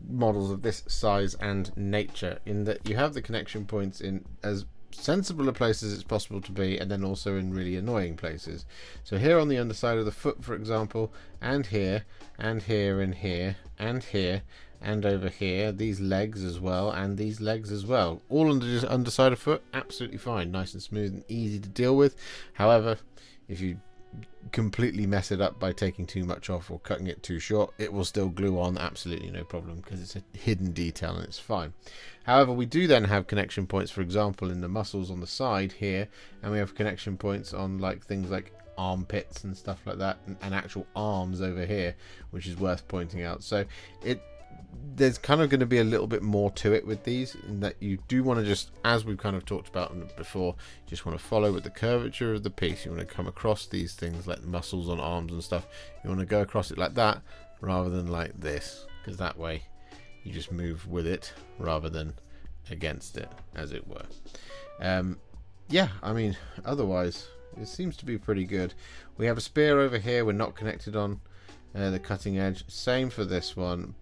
models of this size and nature, in that you have the connection points in as sensible a place as it's possible to be, and then also in really annoying places. So here on the underside of the foot, for example, and here and here and here and here and over here, these legs as well, and these legs as well, all on the underside of foot, absolutely fine, nice and smooth and easy to deal with. However, if you completely mess it up by taking too much off or cutting it too short, it will still glue on absolutely no problem, because it's a hidden detail and it's fine. However, we do then have connection points, for example, in the muscles on the side here, and we have connection points on like things like armpits and stuff like that, and actual arms over here, which is worth pointing out. So there's kind of going to be a little bit more to it with these, in that you do want to just, as we've kind of talked about before, just want to follow with the curvature of the piece. You want to come across these things like the muscles on arms and stuff. You want to go across it like that rather than like this, because that way you just move with it rather than against it, as it were. Yeah, I mean, otherwise it seems to be pretty good. We have a spear over here. We're not connected on the cutting edge. Same for this one.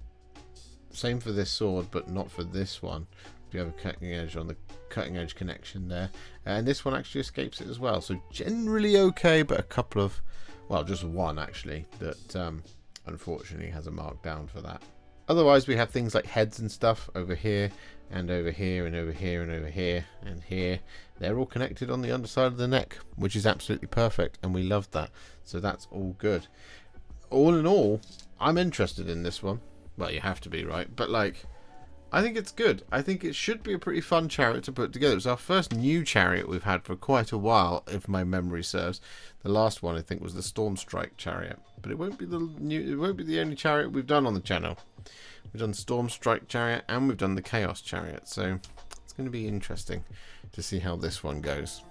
Same for this sword, but not for this one. You have a cutting edge on the cutting edge connection there, and this one actually escapes it as well. So generally okay, but a couple of, well, just one actually that unfortunately has a mark down for that. Otherwise, we have things like heads and stuff over here and over here and over here and over here and here. They're all connected on the underside of the neck, which is absolutely perfect, and we love that. So that's all good. All in all, I'm interested in this one. Well, you have to be, right? But like, I think it's good. I think it should be a pretty fun chariot to put together. It's our first new chariot we've had for quite a while, if my memory serves. The last one I think was the Stormstrike chariot, but it won't be the new. It won't be the only chariot we've done on the channel. We've done Stormstrike chariot and we've done the Chaos chariot, so it's going to be interesting to see how this one goes.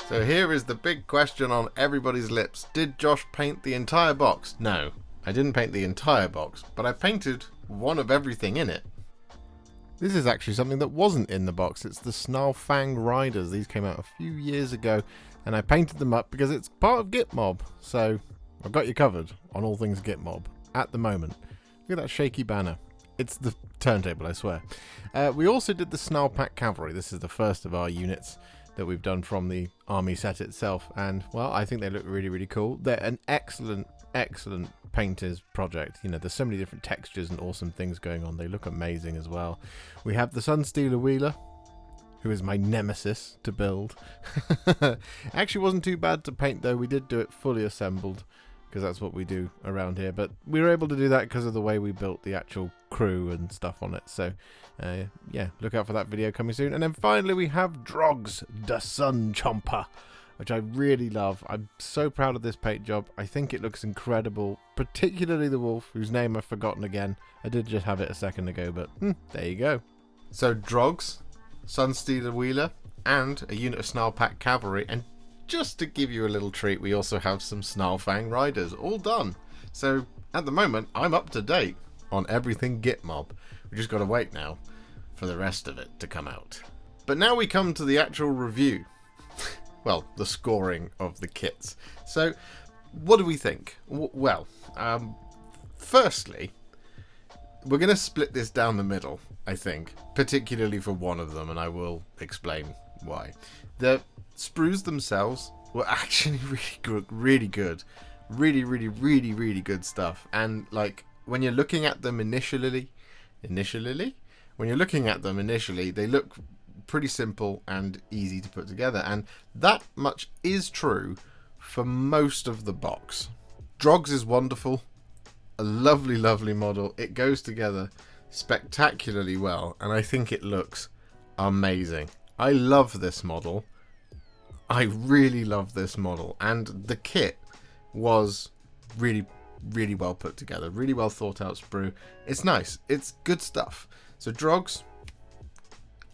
So here is the big question on everybody's lips. Did Josh paint the entire box? No, I didn't paint the entire box, but I painted one of everything in it. This is actually something that wasn't in the box. It's the Snarlfang Riders. These came out a few years ago, and I painted them up because it's part of Gitmob. So I've got you covered on all things Gitmob at the moment. Look at that shaky banner. It's the turntable, I swear. We also did the Snarlpack Cavalry. This is the first of our units that we've done from the army set itself, and well, I think they look really, really cool. They're an excellent painter's project. You know, there's so many different textures and awesome things going on. They look amazing as well. We have the Sunstealer Wheeler, who is my nemesis to build. Actually wasn't too bad to paint though. We did do it fully assembled because that's what we do around here, but we were able to do that because of the way we built the actual crew and stuff on it. So yeah, look out for that video coming soon. And then finally we have Drogs the Sun Chomper, which I really love. I'm so proud of this paint job. I think it looks incredible, particularly the wolf, whose name I've forgotten again. I did just have it a second ago, but there you go. So Drogs, Sunstealer Wheeler, and a unit of Snarlpack Cavalry, and just to give you a little treat, we also have some Snarlfang Riders, all done. So at the moment, I'm up to date on everything Gitmob. We just got to wait now for the rest of it to come out. But now we come to the actual review. Well, the scoring of the kits. So what do we think? Well, firstly, we're going to split this down the middle, I think, particularly for one of them, and I will explain why. The sprues themselves were actually really good. Really good stuff. And like, when you're looking at them initially, when you're looking at them initially, they look pretty simple and easy to put together. And that much is true for most of the box. Drogs is wonderful. A lovely model. It goes together spectacularly well, and I think it looks amazing. I love this model. I really love this model, and the kit was really well put together, really well thought out sprue. It's nice, it's good stuff. So Drogs,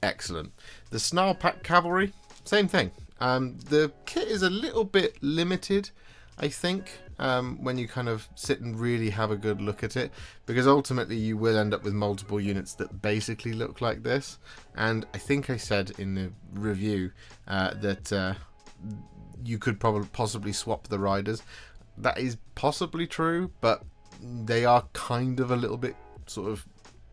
excellent. The Snarlpack Cavalry, same thing. The kit is a little bit limited, I think, when you kind of sit and really have a good look at it, because ultimately you will end up with multiple units that basically look like this. And I think I said in the review that you could possibly swap the riders. That is possibly true, but they are kind of a little bit sort of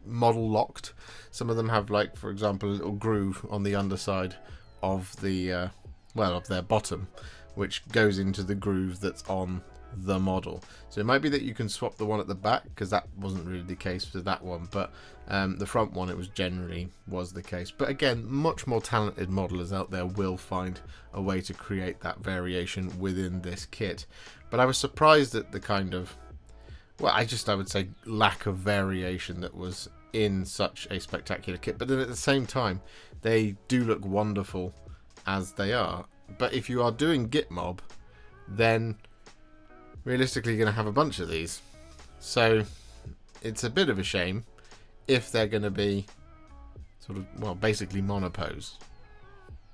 model locked. Some of them have, like, for example, a little groove on the underside of the of their bottom, which goes into the groove that's on the model. So it might be that you can swap the one at the back, because that wasn't really the case for that one, but the front one, it was generally was the case. But again, much more talented modelers out there will find a way to create that variation within this kit. But I was surprised at the kind of, well, I would say lack of variation that was in such a spectacular kit. But then at the same time, they do look wonderful as they are. But if you are doing Gitmob, then realistically you're going to have a bunch of these. So it's a bit of a shame if they're going to be sort of, well, basically monopose.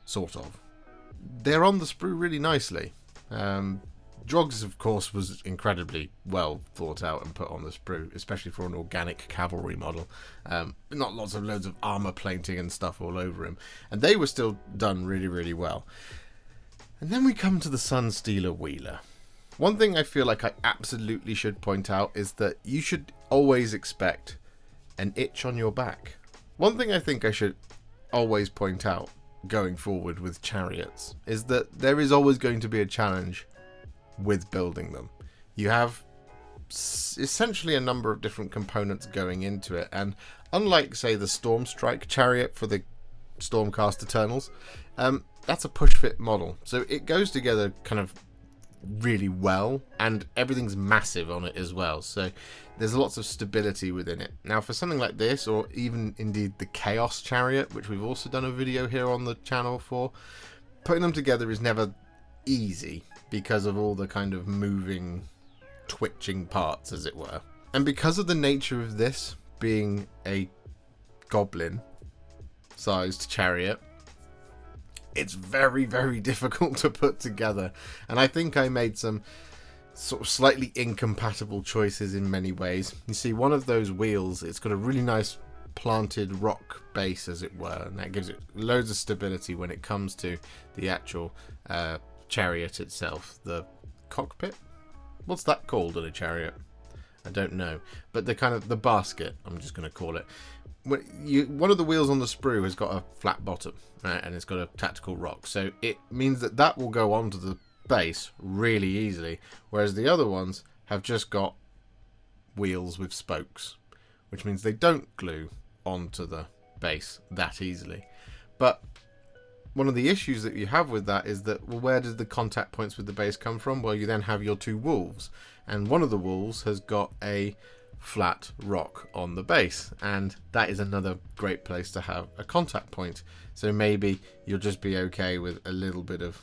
Sort of. They're on the sprue really nicely. Drogs, of course, was incredibly well thought out and put on the sprue, especially for an organic cavalry model. Not loads of armor plating and stuff all over him. And they were still done really, really well. And then we come to the Sunstealer Wheeler. One thing I feel like I absolutely should point out is that you should always expect an itch on your back. One thing I think I should always point out going forward with chariots is that there is always going to be a challenge with building them. You have essentially a number of different components going into it, and unlike, say, the Stormstrike chariot for the Stormcast Eternals, that's a push-fit model, so it goes together kind of really well, and everything's massive on it as well, so there's lots of stability within it. Now for something like this, or even indeed the Chaos Chariot, which we've also done a video here on the channel for, putting them together is never easy because of all the kind of moving, twitching parts, as it were. And because of the nature of this being a goblin sized chariot, it's very, very difficult to put together. And I think I made some sort of slightly incompatible choices in many ways. You see, one of those wheels, it's got a really nice planted rock base, as it were, and that gives it loads of stability when it comes to the actual chariot itself. The cockpit? What's that called in a chariot? I don't know. But the kind of the basket, I'm just going to call it. One of the wheels on the sprue has got a flat bottom, right, and it's got a tactical rock, so it means that that will go onto the base really easily, whereas the other ones have just got wheels with spokes, which means they don't glue onto the base that easily. But one of the issues that you have with that is that, well, where does the contact points with the base come from? Well, you then have your two wolves, and one of the wolves has got a flat rock on the base, and that is another great place to have a contact point. So maybe you'll just be okay with a little bit of,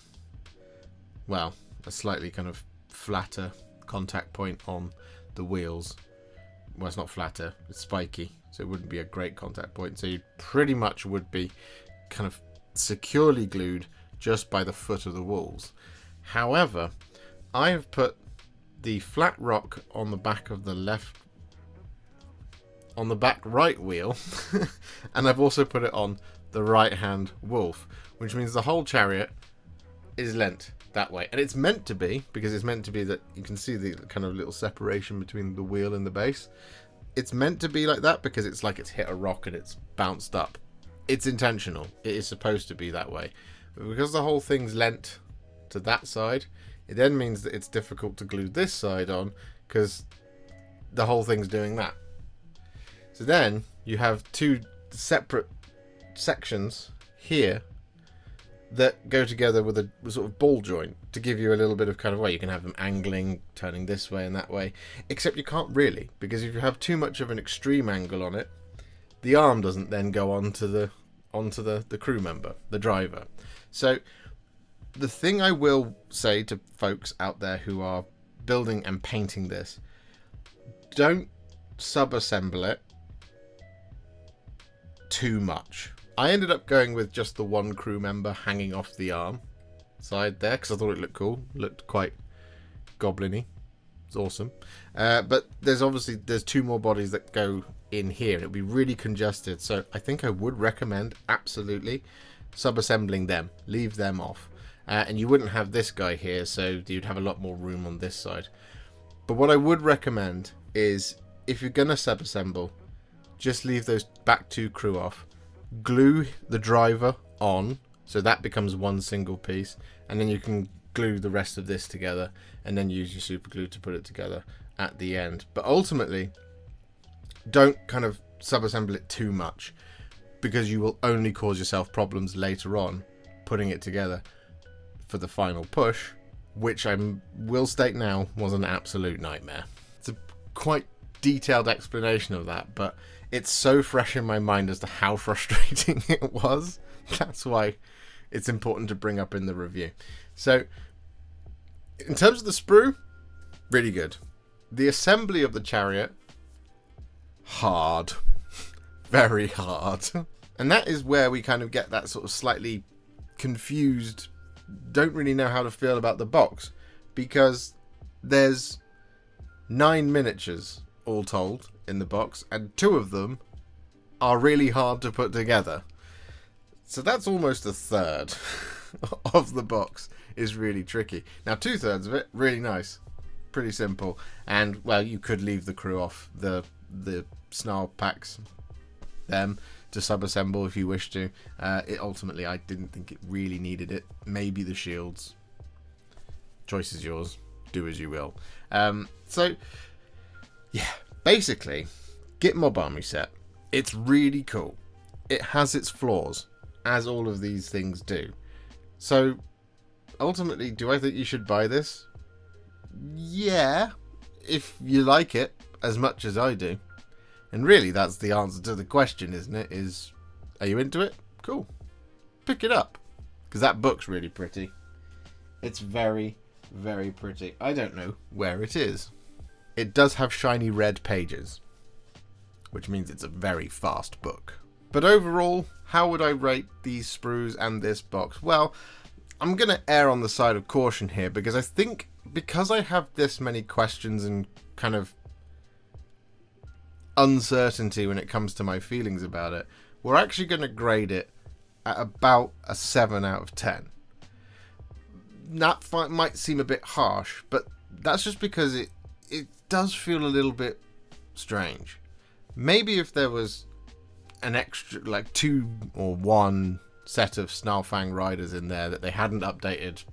well, a slightly kind of flatter contact point on the wheels. Well, it's not flatter, it's spiky, so it wouldn't be a great contact point. So you pretty much would be kind of securely glued just by the foot of the walls. However, I have put the flat rock on the back of the back right wheel and I've also put it on the right hand wolf, which means the whole chariot is lent that way, and it's meant to be, because it's meant to be that you can see the kind of little separation between the wheel and the base. It's meant to be like that because it's like it's hit a rock and it's bounced up. It's intentional, it is supposed to be that way, but because the whole thing's lent to that side, it then means that it's difficult to glue this side on because the whole thing's doing that. So then you have two separate sections here that go together with a sort of ball joint to give you a little bit of kind of way. You can have them angling, turning this way and that way, except you can't really, because if you have too much of an extreme angle on it, the arm doesn't then go onto the crew member, the driver. So the thing I will say to folks out there who are building and painting this, don't sub-assemble it too much. I ended up going with just the one crew member hanging off the arm side there because I thought it looked cool, looked quite goblin-y. It's awesome. But there's two more bodies that go in here, and it'll be really congested. So I think I would recommend absolutely sub-assembling them, leave them off, and you wouldn't have this guy here, so you'd have a lot more room on this side. But what I would recommend is, if you're gonna sub-assemble, just leave those back two crew off, glue the driver on so that becomes one single piece, and then you can glue the rest of this together and then use your super glue to put it together at the end. But ultimately, don't kind of sub-assemble it too much, because you will only cause yourself problems later on putting it together for the final push, which I will state now was an absolute nightmare. It's a quite detailed explanation of that, but it's so fresh in my mind as to how frustrating it was. That's why it's important to bring up in the review. So in terms of the sprue, Really good. The assembly of the chariot, hard. Very hard. And that is where we kind of get that sort of slightly confused, don't really know how to feel about the box, because there's 9 miniatures all told in the box, and 2 of them are really hard to put together. So that's almost a third of the box is really tricky. Now 2/3 of it, really nice. Pretty simple. And, well, you could leave the crew off the snarl packs, them, to sub-assemble if you wish to. It ultimately, I didn't think it really needed it. Maybe the shields. Choice is yours. Do as you will. So, yeah. Basically, Gitmob army set. It's really cool. It has its flaws, as all of these things do. So, ultimately, do I think you should buy this? Yeah, if you like it as much as I do. And really, that's the answer to the question, isn't it? Are you into it? Cool. Pick it up. Because that book's really pretty. It's very, very pretty. I don't know where it is. It does have shiny red pages, which means it's a very fast book. But overall, how would I rate these sprues and this box? Well, I'm going to err on the side of caution here, because I think because I have this many questions and kind of uncertainty when it comes to my feelings about it, we're actually going to grade it at about a 7 out of 10. That might seem a bit harsh, but that's just because it does feel a little bit strange. Maybe if there was an extra, like 2 or 1 set of Snarlfang riders in there that they hadn't updated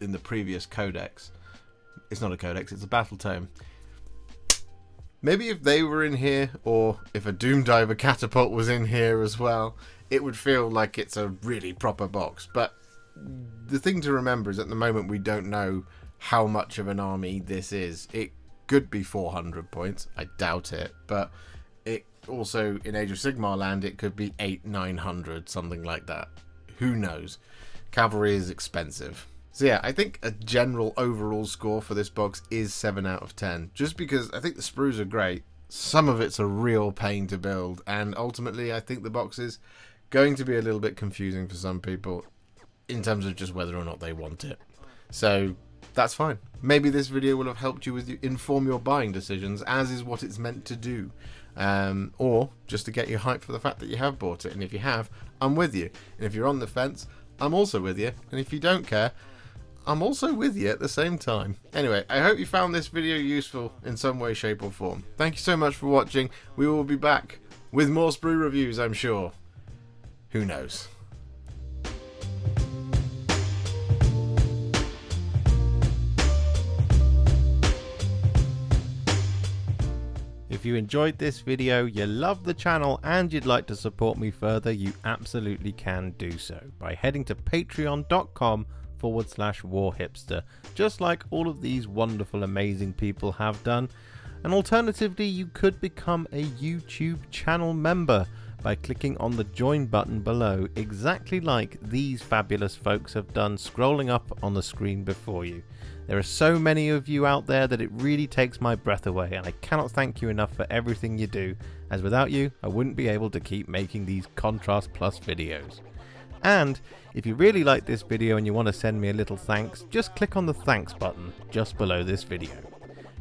in the previous codex. It's not a codex, it's a battle tome. Maybe if they were in here, or if a Doomdiver catapult was in here as well, it would feel like it's a really proper box. But the thing to remember is at the moment we don't know how much of an army this is. It could be 400 points, I doubt it, but it also, in Age of Sigmar land, it could be 800-900, something like that. Who knows? Cavalry is expensive. So yeah, I think a general overall score for this box is 7 out of 10. Just because I think the sprues are great. Some of it's a real pain to build. And ultimately, I think the box is going to be a little bit confusing for some people in terms of just whether or not they want it. So that's fine. Maybe this video will have helped you inform your buying decisions, as is what it's meant to do. Or just to get you hyped for the fact that you have bought it. And if you have, I'm with you. And if you're on the fence, I'm also with you. And if you don't care, I'm also with you at the same time. Anyway, I hope you found this video useful in some way, shape or form. Thank you so much for watching. We will be back with more sprue reviews, I'm sure. Who knows? If you enjoyed this video, you love the channel and you'd like to support me further, you absolutely can do so by heading to patreon.com/Warhipster, just like all of these wonderful, amazing people have done. And alternatively, you could become a YouTube channel member by clicking on the join button below, exactly like these fabulous folks have done, scrolling up on the screen before you. There are so many of you out there that it really takes my breath away, and I cannot thank you enough for everything you do, as without you I wouldn't be able to keep making these Contrast Plus videos. And if you really like this video and you want to send me a little thanks, just click on the thanks button just below this video.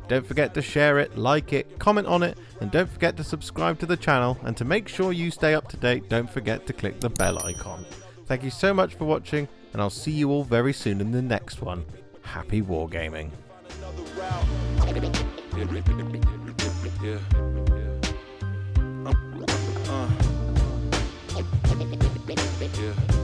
Don't forget to share it, like it, comment on it, and don't forget to subscribe to the channel, and to make sure you stay up to date, don't forget to click the bell icon. Thank you so much for watching, and I'll see you all very soon in the next one. Happy wargaming. Yeah.